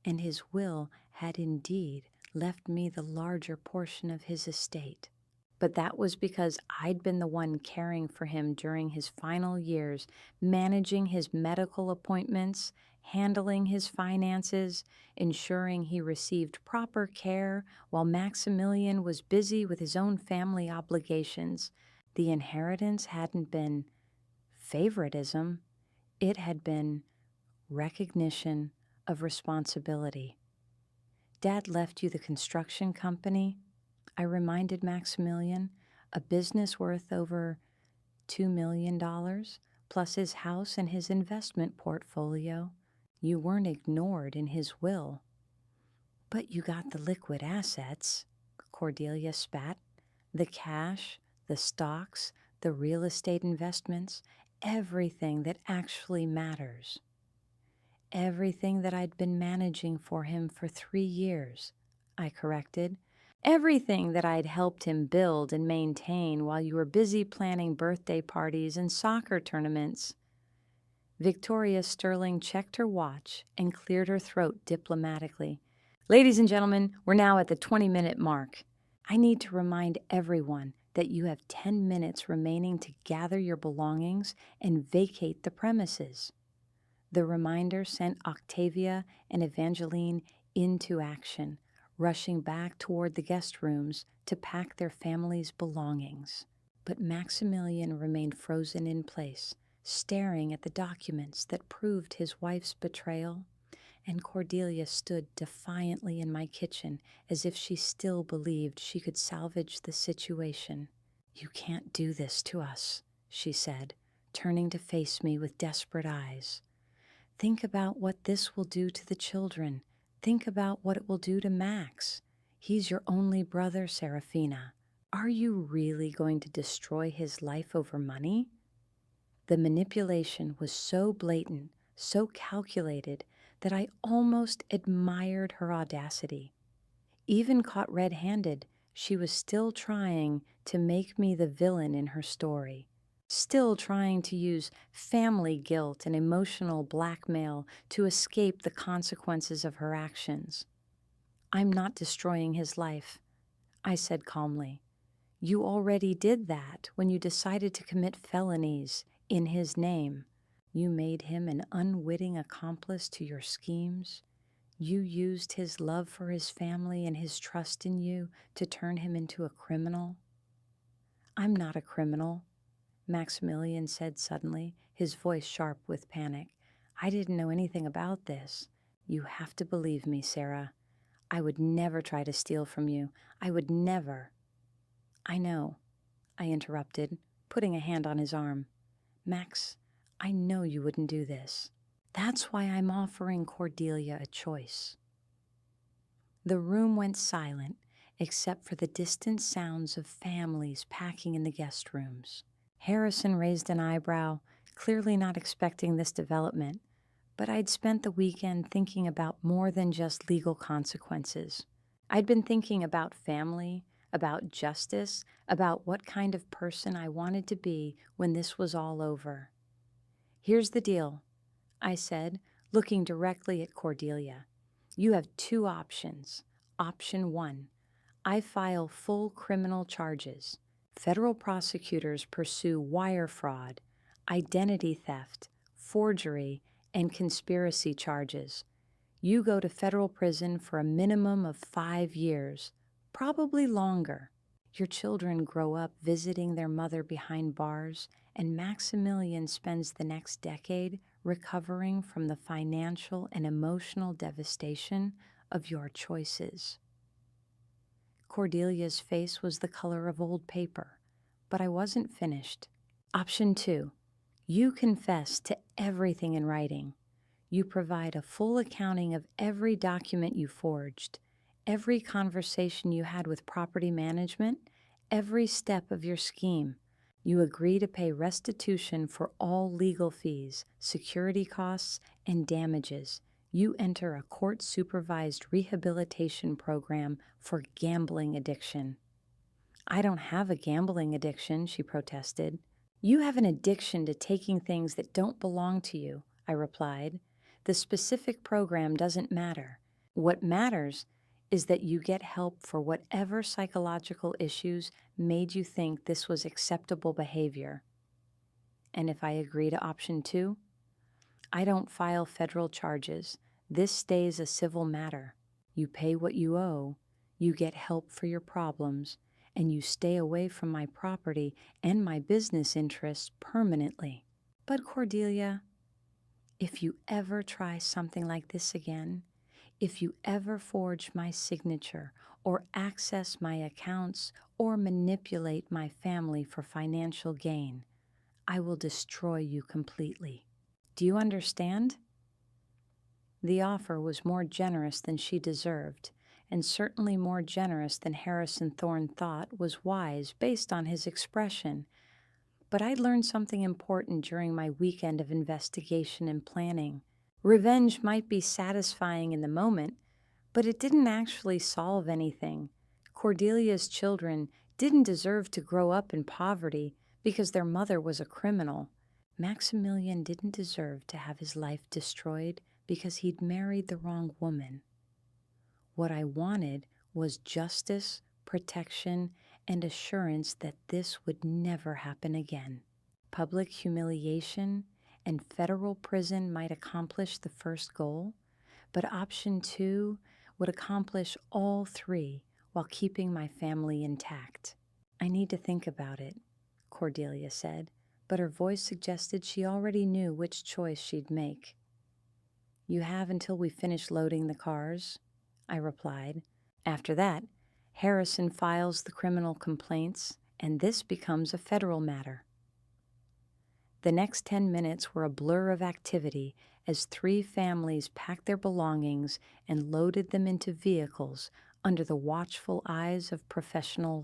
and his will had indeed left me the larger portion of his estate. But that was because I'd been the one caring for him during his final years, managing his medical appointments, handling his finances, ensuring he received proper care while Maximilian was busy with his own family obligations. The inheritance hadn't been favoritism, it had been recognition of responsibility. "Dad left you the construction company," I reminded Maximilian, "a business worth over $2 million, plus his house and his investment portfolio. You weren't ignored in his will." "But you got the liquid assets," Cordelia spat. "The cash, the stocks, the real estate investments, everything that actually matters." "Everything that I'd been managing for him for 3 years," I corrected. "Everything that I'd helped him build and maintain while you were busy planning birthday parties and soccer tournaments." Victoria Sterling checked her watch and cleared her throat diplomatically. "Ladies and gentlemen, we're now at the 20-minute mark. I need to remind everyone that you have 10 minutes remaining to gather your belongings and vacate the premises." The reminder sent Octavia and Evangeline into action, rushing back toward the guest rooms to pack their family's belongings. But Maximilian remained frozen in place, staring at the documents that proved his wife's betrayal, and Cordelia stood defiantly in my kitchen as if she still believed she could salvage the situation. "You can't do this to us," she said, turning to face me with desperate eyes. "Think about what this will do to the children. Think about what it will do to Max. He's your only brother, Serafina. Are you really going to destroy his life over money?" The manipulation was so blatant, so calculated, that I almost admired her audacity. Even caught red-handed, she was still trying to make me the villain in her story. Still trying to use family guilt and emotional blackmail to escape the consequences of her actions. "I'm not destroying his life," I said calmly. "You already did that when you decided to commit felonies in his name. You made him an unwitting accomplice to your schemes. You used his love for his family and his trust in you to turn him into a criminal." "I'm not a criminal," Maximilian said suddenly, his voice sharp with panic. "I didn't know anything about this. You have to believe me, Sarah. I would never try to steal from you. I would never." "I know," I interrupted, putting a hand on his arm. "Max, I know you wouldn't do this. That's why I'm offering Cordelia a choice." The room went silent, except for the distant sounds of families packing in the guest rooms. Harrison raised an eyebrow, clearly not expecting this development, but I'd spent the weekend thinking about more than just legal consequences. I'd been thinking about family, about justice, about what kind of person I wanted to be when this was all over. "Here's the deal," I said, looking directly at Cordelia. You have two options. Option 1, I file full criminal charges. Federal prosecutors pursue wire fraud, identity theft, forgery, and conspiracy charges. You go to federal prison for a minimum of 5 years, probably longer. Your children grow up visiting their mother behind bars, and Maximilian spends the next decade recovering from the financial and emotional devastation of your choices. Cordelia's face was the color of old paper, but I wasn't finished. Option 2, you confess to everything in writing. You provide a full accounting of every document you forged, every conversation you had with property management, every step of your scheme. You agree to pay restitution for all legal fees, security costs, and damages. You enter a court-supervised rehabilitation program for gambling addiction. I don't have a gambling addiction, she protested. You have an addiction to taking things that don't belong to you, I replied. The specific program doesn't matter. What matters is that you get help for whatever psychological issues made you think this was acceptable behavior. And if I agree to option 2, I don't file federal charges. This stays a civil matter. You pay what you owe, you get help for your problems, and you stay away from my property and my business interests permanently. But Cordelia, if you ever try something like this again, if you ever forge my signature or access my accounts or manipulate my family for financial gain, I will destroy you completely. Do you understand? The offer was more generous than she deserved, and certainly more generous than Harrison Thorne thought was wise based on his expression. But I'd learned something important during my weekend of investigation and planning. Revenge might be satisfying in the moment, but it didn't actually solve anything. Cordelia's children didn't deserve to grow up in poverty because their mother was a criminal. Maximilian didn't deserve to have his life destroyed because he'd married the wrong woman. What I wanted was justice, protection, and assurance that this would never happen again. Public humiliation and federal prison might accomplish the first goal, but option 2 would accomplish all 3 while keeping my family intact. I need to think about it, Cordelia said, but her voice suggested she already knew which choice she'd make. You have until we finish loading the cars, I replied. After that, Harrison files the criminal complaints, and this becomes a federal matter. The next 10 minutes were a blur of activity as 3 families packed their belongings and loaded them into vehicles under the watchful eyes of professional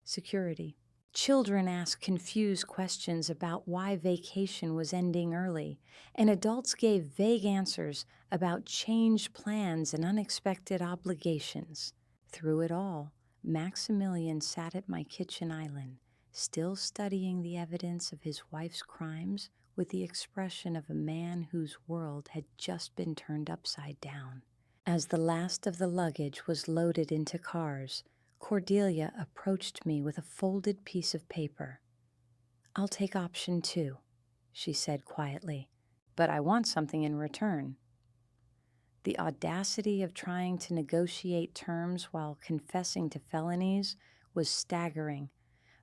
security. Children asked confused questions about why vacation was ending early, and adults gave vague answers about changed plans and unexpected obligations. Through it all, Maximilian sat at my kitchen island, still studying the evidence of his wife's crimes with the expression of a man whose world had just been turned upside down. As the last of the luggage was loaded into cars, Cordelia approached me with a folded piece of paper. I'll take option 2, she said quietly, but I want something in return. The audacity of trying to negotiate terms while confessing to felonies was staggering,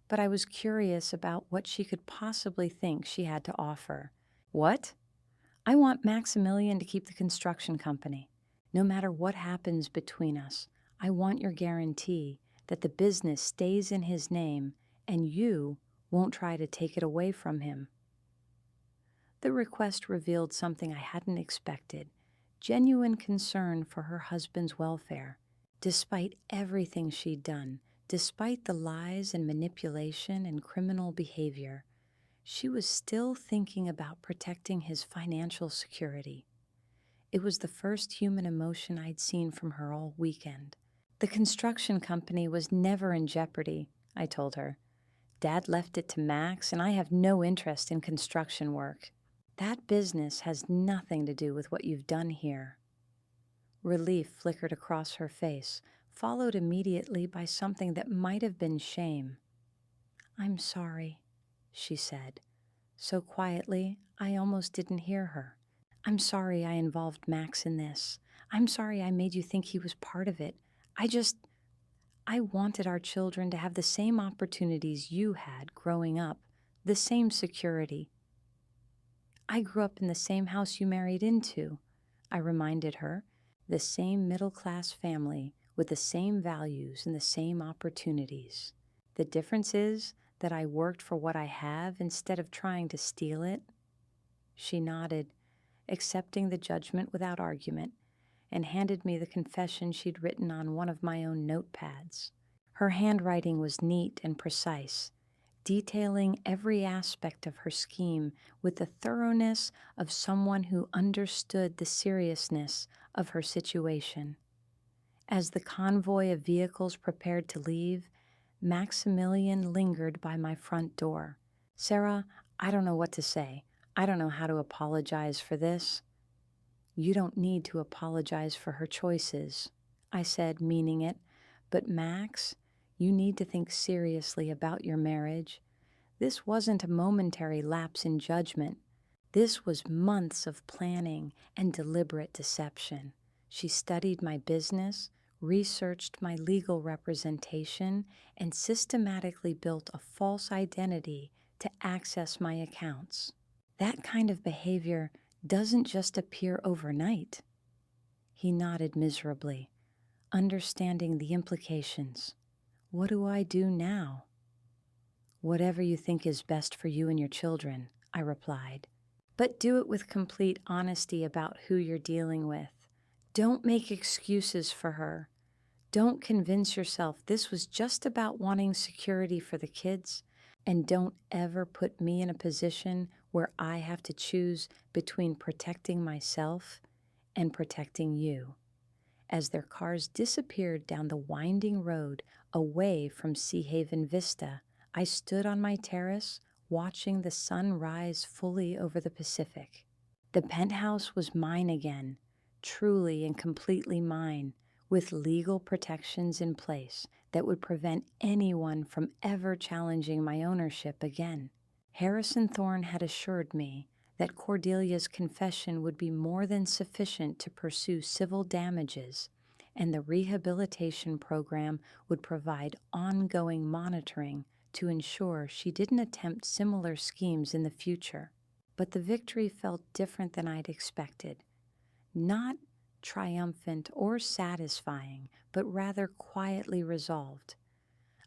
but I was curious about what she could possibly think she had to offer. What? I want Maximilian to keep the construction company. No matter what happens between us, I want your guarantee that the business stays in his name and you won't try to take it away from him. The request revealed something I hadn't expected, genuine concern for her husband's welfare. Despite everything she'd done, despite the lies and manipulation and criminal behavior, she was still thinking about protecting his financial security. It was the first human emotion I'd seen from her all weekend. The construction company was never in jeopardy, I told her. Dad left it to Max, and I have no interest in construction work. That business has nothing to do with what you've done here." Relief flickered across her face, followed immediately by something that might have been shame. "I'm sorry," she said, so quietly I almost didn't hear her. "I'm sorry I involved Max in this. I'm sorry I made you think he was part of it. I wanted our children to have the same opportunities you had growing up, the same security." "I grew up in the same house you married into," I reminded her, "the same middle-class family with the same values and the same opportunities. The difference is that I worked for what I have instead of trying to steal it." She nodded, accepting the judgment without argument, and handed me the confession she'd written on one of my own notepads. Her handwriting was neat and precise, detailing every aspect of her scheme with the thoroughness of someone who understood the seriousness of her situation. As the convoy of vehicles prepared to leave, Maximilian lingered by my front door. "Sarah, I don't know what to say. I don't know how to apologize for this." "You don't need to apologize for her choices," I said, meaning it. "But Max, you need to think seriously about your marriage. This wasn't a momentary lapse in judgment. This was months of planning and deliberate deception. She studied my business, researched my legal representation, and systematically built a false identity to access my accounts. That kind of behavior doesn't just appear overnight." He nodded miserably, understanding the implications. "What do I do now?" "Whatever you think is best for you and your children," I replied. "But do it with complete honesty about who you're dealing with. Don't make excuses for her. Don't convince yourself this was just about wanting security for the kids, and don't ever put me in a position where I have to choose between protecting myself and protecting you." As their cars disappeared down the winding road away from Sea Haven Vista, I stood on my terrace watching the sun rise fully over the Pacific. The penthouse was mine again, truly and completely mine, with legal protections in place that would prevent anyone from ever challenging my ownership again. Harrison Thorne had assured me that Cordelia's confession would be more than sufficient to pursue civil damages, and the rehabilitation program would provide ongoing monitoring to ensure she didn't attempt similar schemes in the future. But the victory felt different than I'd expected. Not triumphant or satisfying, but rather quietly resolved,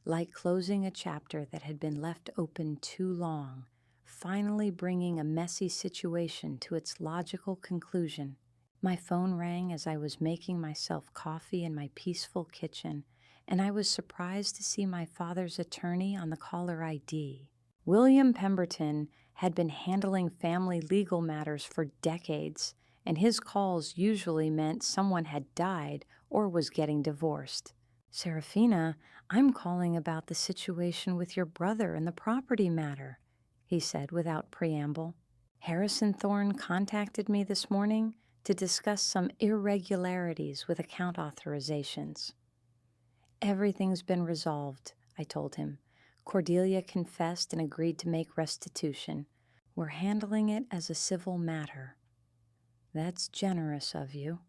like closing a chapter that had been left open too long, finally bringing a messy situation to its logical conclusion. My phone rang as I was making myself coffee in my peaceful kitchen, and I was surprised to see my father's attorney on the caller ID. William Pemberton had been handling family legal matters for decades, and his calls usually meant someone had died or was getting divorced. "Serafina, I'm calling about the situation with your brother and the property matter," he said without preamble. "Harrison Thorne contacted me this morning to discuss some irregularities with account authorizations." "Everything's been resolved," I told him. "Cordelia confessed and agreed to make restitution. We're handling it as a civil matter." "That's generous of you,"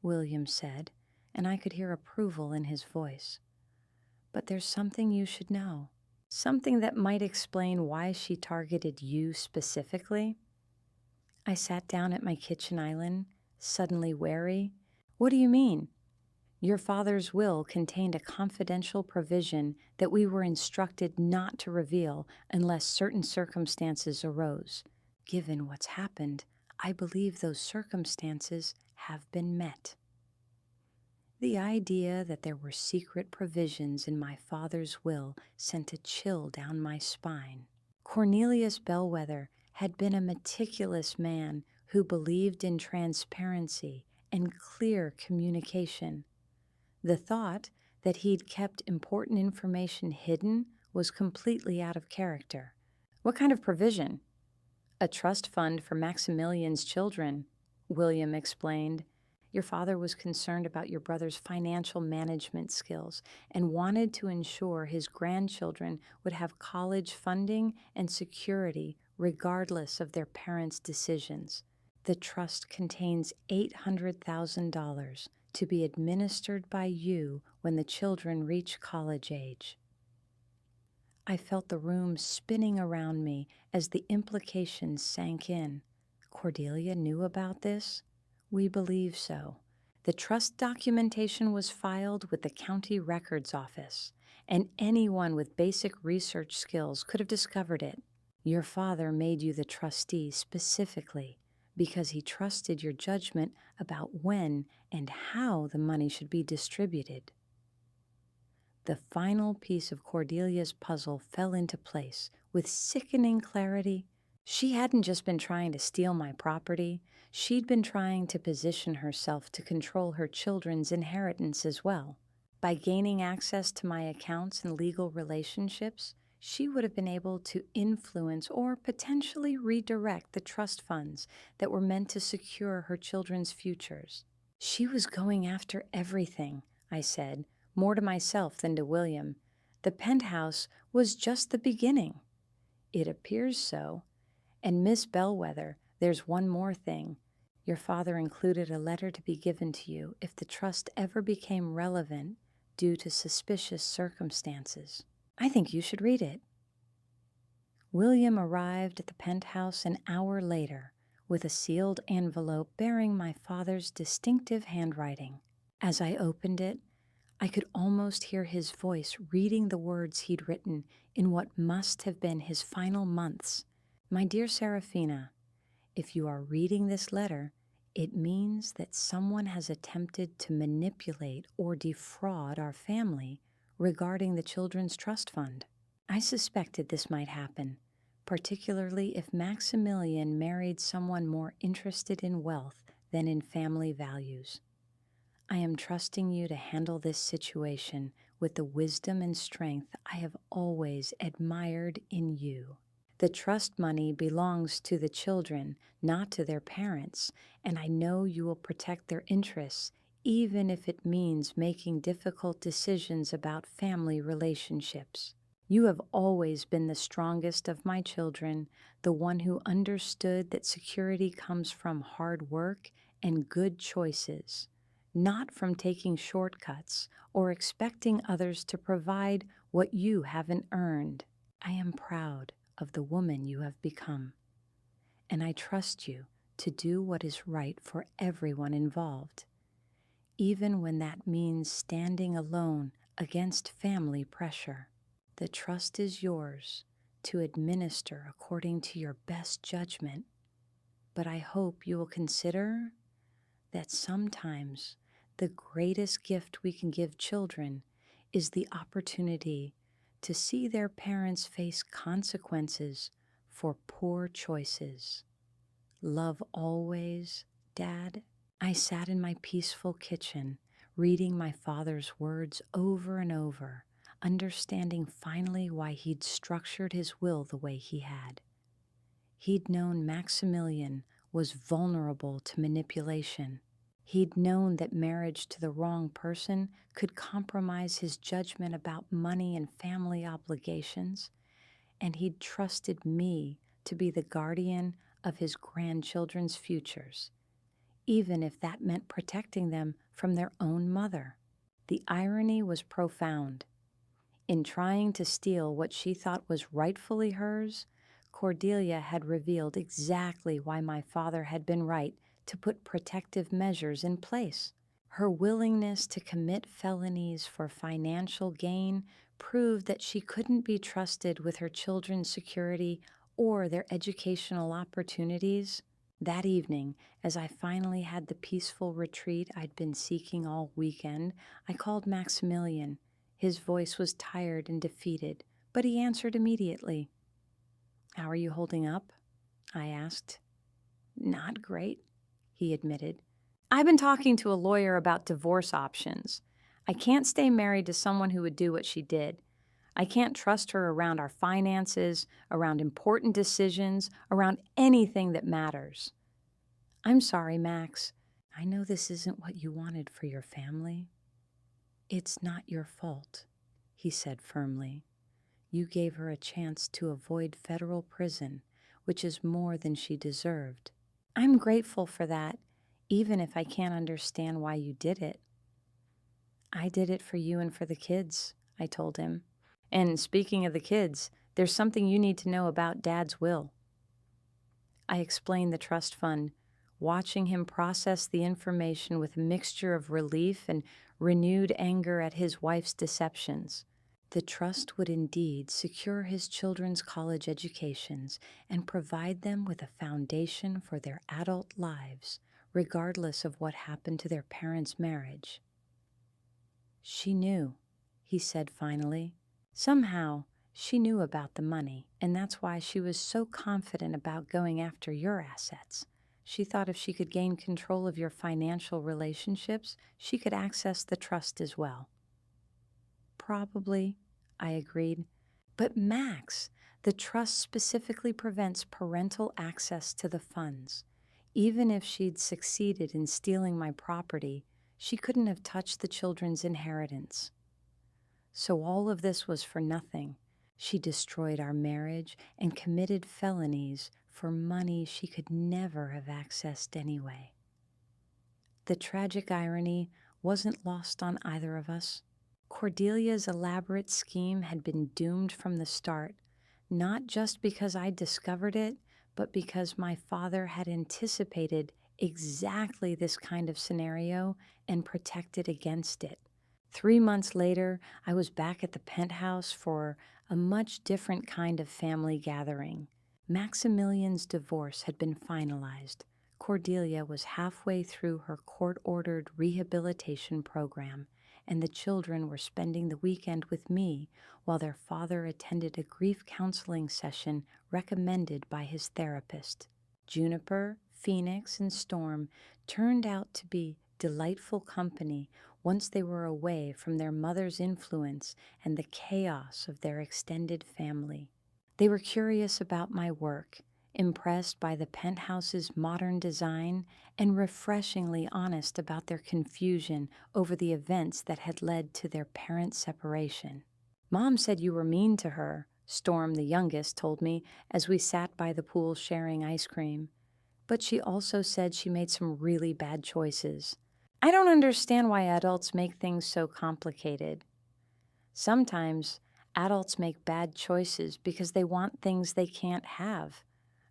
William said, and I could hear approval in his voice. "But there's something you should know. Something that might explain why she targeted you specifically." I sat down at my kitchen island, suddenly wary. "What do you mean?" "Your father's will contained a confidential provision that we were instructed not to reveal unless certain circumstances arose. Given what's happened, I believe those circumstances have been met." The idea that there were secret provisions in my father's will sent a chill down my spine. Cornelius Bellwether had been a meticulous man who believed in transparency and clear communication. The thought that he'd kept important information hidden was completely out of character. "What kind of provision?" A trust fund for Maximilian's children, William explained. Your father was concerned about your brother's financial management skills and wanted to ensure his grandchildren would have college funding and security regardless of their parents' decisions. The trust contains $800,000 to be administered by you when the children reach college age. I felt the room spinning around me as the implications sank in. Cordelia knew about this? We believe so. The trust documentation was filed with the county records office, and anyone with basic research skills could have discovered it. Your father made you the trustee specifically because he trusted your judgment about when and how the money should be distributed. The final piece of Cordelia's puzzle fell into place with sickening clarity. She hadn't just been trying to steal my property, she'd been trying to position herself to control her children's inheritance as well. By gaining access to my accounts and legal relationships, she would have been able to influence or potentially redirect the trust funds that were meant to secure her children's futures. She was going after everything, I said, more to myself than to William. The penthouse was just the beginning. It appears so. And Miss Bellwether, there's one more thing. Your father included a letter to be given to you if the trust ever became relevant due to suspicious circumstances. I think you should read it. William arrived at the penthouse an hour later with a sealed envelope bearing my father's distinctive handwriting. As I opened it, I could almost hear his voice reading the words he'd written in what must have been his final months. My dear Serafina, if you are reading this letter, it means that someone has attempted to manipulate or defraud our family regarding the children's trust fund. I suspected this might happen, particularly if Maximilian married someone more interested in wealth than in family values. I am trusting you to handle this situation with the wisdom and strength I have always admired in you. The trust money belongs to the children, not to their parents, and I know you will protect their interests, even if it means making difficult decisions about family relationships. You have always been the strongest of my children, the one who understood that security comes from hard work and good choices, not from taking shortcuts or expecting others to provide what you haven't earned. I am proud of the woman you have become, and I trust you to do what is right for everyone involved, even when that means standing alone against family pressure. The trust is yours to administer according to your best judgment, but I hope you will consider that sometimes the greatest gift we can give children is the opportunity to see their parents face consequences for poor choices. Love always, Dad. I sat in my peaceful kitchen, reading my father's words over and over, understanding finally why he'd structured his will the way he had. He'd known Maximilian was vulnerable to manipulation. He'd known that marriage to the wrong person could compromise his judgment about money and family obligations, and he'd trusted me to be the guardian of his grandchildren's futures, even if that meant protecting them from their own mother. The irony was profound. In trying to steal what she thought was rightfully hers, Cordelia had revealed exactly why my father had been right to put protective measures in place. Her willingness to commit felonies for financial gain proved that she couldn't be trusted with her children's security or their educational opportunities. That evening, as I finally had the peaceful retreat I'd been seeking all weekend, I called Maximilian. His voice was tired and defeated, but he answered immediately. "How are you holding up?" I asked. "Not great," he admitted. "I've been talking to a lawyer about divorce options. I can't stay married to someone who would do what she did. I can't trust her around our finances, around important decisions, around anything that matters. I'm sorry, Max. I know this isn't what you wanted for your family. It's not your fault, he said firmly. You gave her a chance to avoid federal prison, which is more than she deserved. I'm grateful for that, even if I can't understand why you did it. I did it for you and for the kids, I told him. And speaking of the kids, there's something you need to know about Dad's will. I explained the trust fund, watching him process the information with a mixture of relief and renewed anger at his wife's deceptions. The trust would indeed secure his children's college educations and provide them with a foundation for their adult lives, regardless of what happened to their parents' marriage. She knew, he said finally. Somehow, she knew about the money, and that's why she was so confident about going after your assets. She thought if she could gain control of your financial relationships, she could access the trust as well. Probably, I agreed. But Max, the trust specifically prevents parental access to the funds. Even if she'd succeeded in stealing my property, she couldn't have touched the children's inheritance. So all of this was for nothing. She destroyed our marriage and committed felonies for money she could never have accessed anyway. The tragic irony wasn't lost on either of us. Cordelia's elaborate scheme had been doomed from the start, not just because I discovered it, but because my father had anticipated exactly this kind of scenario and protected against it. 3 months later, I was back at the penthouse for a much different kind of family gathering. Maximilian's divorce had been finalized. Cordelia was halfway through her court-ordered rehabilitation program, and the children were spending the weekend with me while their father attended a grief counseling session recommended by his therapist. Juniper, Phoenix, and Storm turned out to be delightful company once they were away from their mother's influence and the chaos of their extended family. They were curious about my work, impressed by the penthouse's modern design, and refreshingly honest about their confusion over the events that had led to their parents' separation. Mom said you were mean to her, Storm, the youngest, told me as we sat by the pool sharing ice cream. But she also said she made some really bad choices. I don't understand why adults make things so complicated. Sometimes adults make bad choices because they want things they can't have,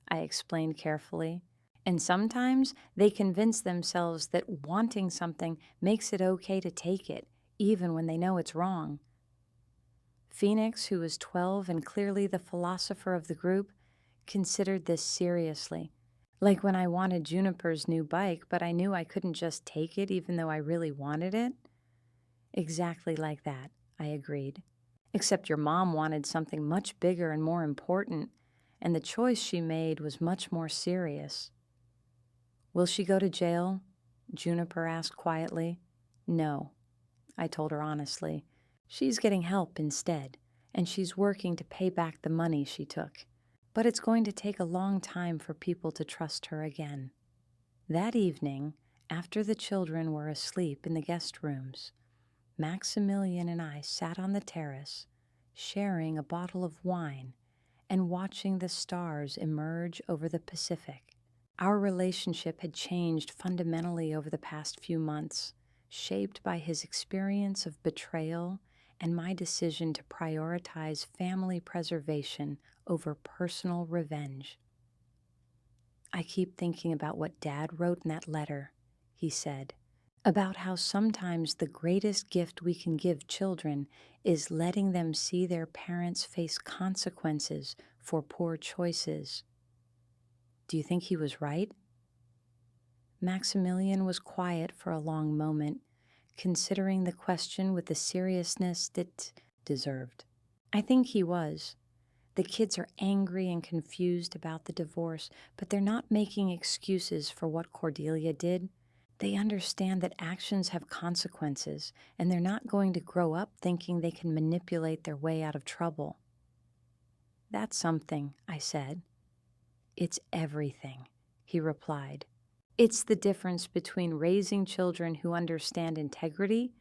I explained carefully. And sometimes they convince themselves that wanting something makes it okay to take it, even when they know it's wrong. Phoenix, who was 12 and clearly the philosopher of the group, considered this seriously. Like when I wanted Juniper's new bike, but I knew I couldn't just take it even though I really wanted it. Exactly like that, I agreed. Except your mom wanted something much bigger and more important, and the choice she made was much more serious. Will she go to jail? Juniper asked quietly. No, I told her honestly. She's getting help instead, and she's working to pay back the money she took. But it's going to take a long time for people to trust her again. That evening, after the children were asleep in the guest rooms, Maximilian and I sat on the terrace, sharing a bottle of wine and watching the stars emerge over the Pacific. Our relationship had changed fundamentally over the past few months, shaped by his experience of betrayal and my decision to prioritize family preservation over personal revenge. I keep thinking about what Dad wrote in that letter, he said, about how sometimes the greatest gift we can give children is letting them see their parents face consequences for poor choices. Do you think he was right? Maximilian was quiet for a long moment, considering the question with the seriousness it deserved. I think he was. The kids are angry and confused about the divorce, but they're not making excuses for what Cordelia did. They understand that actions have consequences, and they're not going to grow up thinking they can manipulate their way out of trouble. That's something, I said. It's everything, he replied. It's the difference between raising children who understand integrity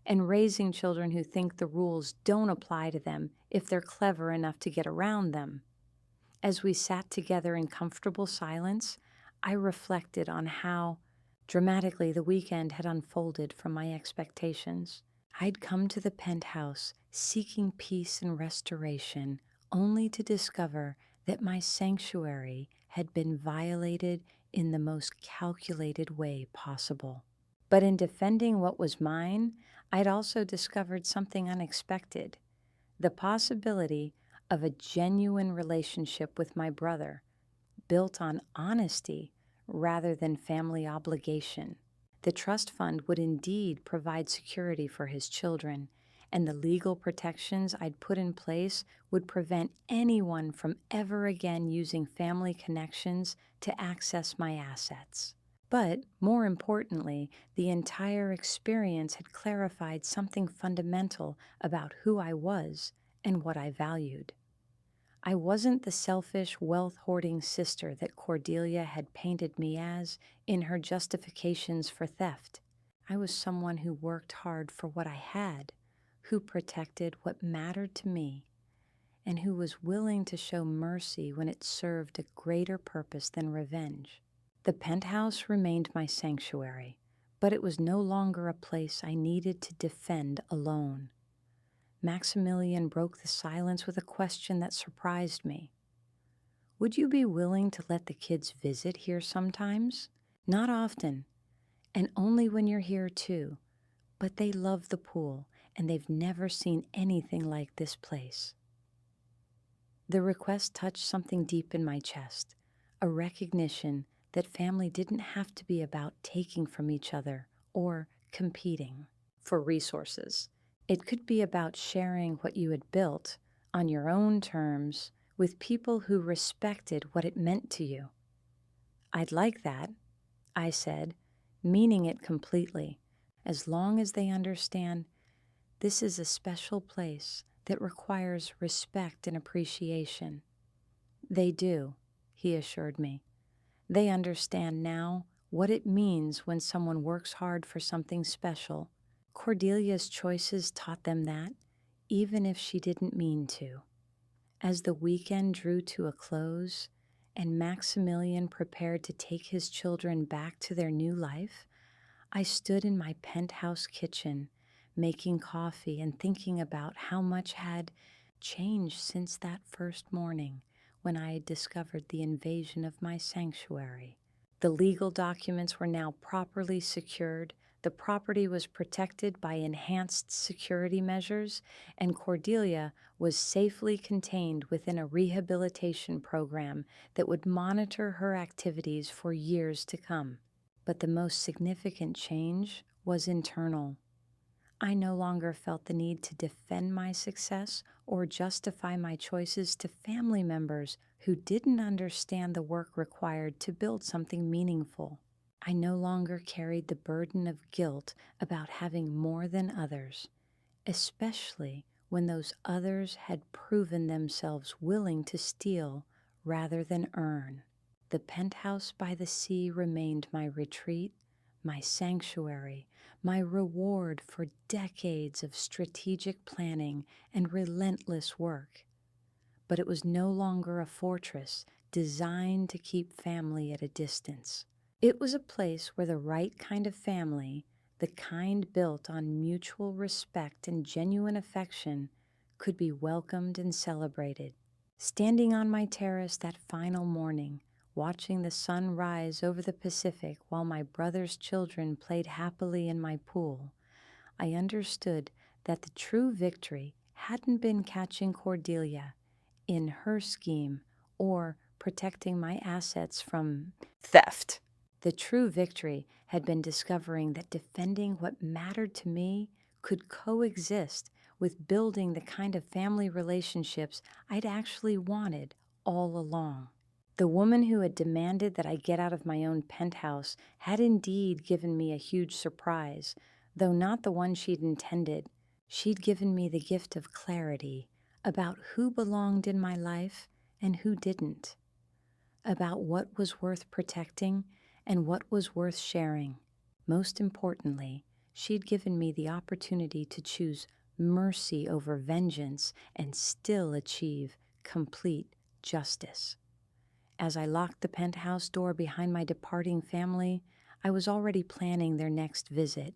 and raising children who think the rules don't apply to them if they're clever enough to get around them. As we sat together in comfortable silence, I reflected on how dramatically the weekend had unfolded from my expectations. I'd come to the penthouse seeking peace and restoration, only to discover that my sanctuary had been violated in the most calculated way possible. But in defending what was mine, I'd also discovered something unexpected: the possibility of a genuine relationship with my brother, built on honesty rather than family obligation. The trust fund would indeed provide security for his children, and the legal protections I'd put in place would prevent anyone from ever again using family connections to access my assets. But, more importantly, the entire experience had clarified something fundamental about who I was and what I valued. I wasn't the selfish, wealth-hoarding sister that Cordelia had painted me as in her justifications for theft. I was someone who worked hard for what I had, who protected what mattered to me, and who was willing to show mercy when it served a greater purpose than revenge. The penthouse remained my sanctuary, but it was no longer a place I needed to defend alone. Maximilian broke the silence with a question that surprised me. Would you be willing to let the kids visit here sometimes? Not often, and only when you're here too, but they love the pool and they've never seen anything like this place. The request touched something deep in my chest, a recognition that family didn't have to be about taking from each other or competing for resources. It could be about sharing what you had built on your own terms with people who respected what it meant to you. I'd like that, I said, meaning it completely, as long as they understand this is a special place that requires respect and appreciation. They do, he assured me. They understand now what it means when someone works hard for something special. Cordelia's choices taught them that, even if she didn't mean to. As the weekend drew to a close and Maximilian prepared to take his children back to their new life, I stood in my penthouse kitchen, making coffee and thinking about how much had changed since that first morning when I had discovered the invasion of my sanctuary. The legal documents were now properly secured, the property was protected by enhanced security measures, and Cordelia was safely contained within a rehabilitation program that would monitor her activities for years to come. But the most significant change was internal. I no longer felt the need to defend my success or justify my choices to family members who didn't understand the work required to build something meaningful. I no longer carried the burden of guilt about having more than others, especially when those others had proven themselves willing to steal rather than earn. The penthouse by the sea remained my retreat, my sanctuary, my reward for decades of strategic planning and relentless work. But it was no longer a fortress designed to keep family at a distance. It was a place where the right kind of family, the kind built on mutual respect and genuine affection, could be welcomed and celebrated. Standing on my terrace that final morning, watching the sun rise over the Pacific while my brother's children played happily in my pool, I understood that the true victory hadn't been catching Cordelia in her scheme or protecting my assets from theft. The true victory had been discovering that defending what mattered to me could coexist with building the kind of family relationships I'd actually wanted all along. The woman who had demanded that I get out of my own penthouse had indeed given me a huge surprise, though not the one she'd intended. She'd given me the gift of clarity about who belonged in my life and who didn't, about what was worth protecting and what was worth sharing. Most importantly, she'd given me the opportunity to choose mercy over vengeance and still achieve complete justice. As I locked the penthouse door behind my departing family, I was already planning their next visit,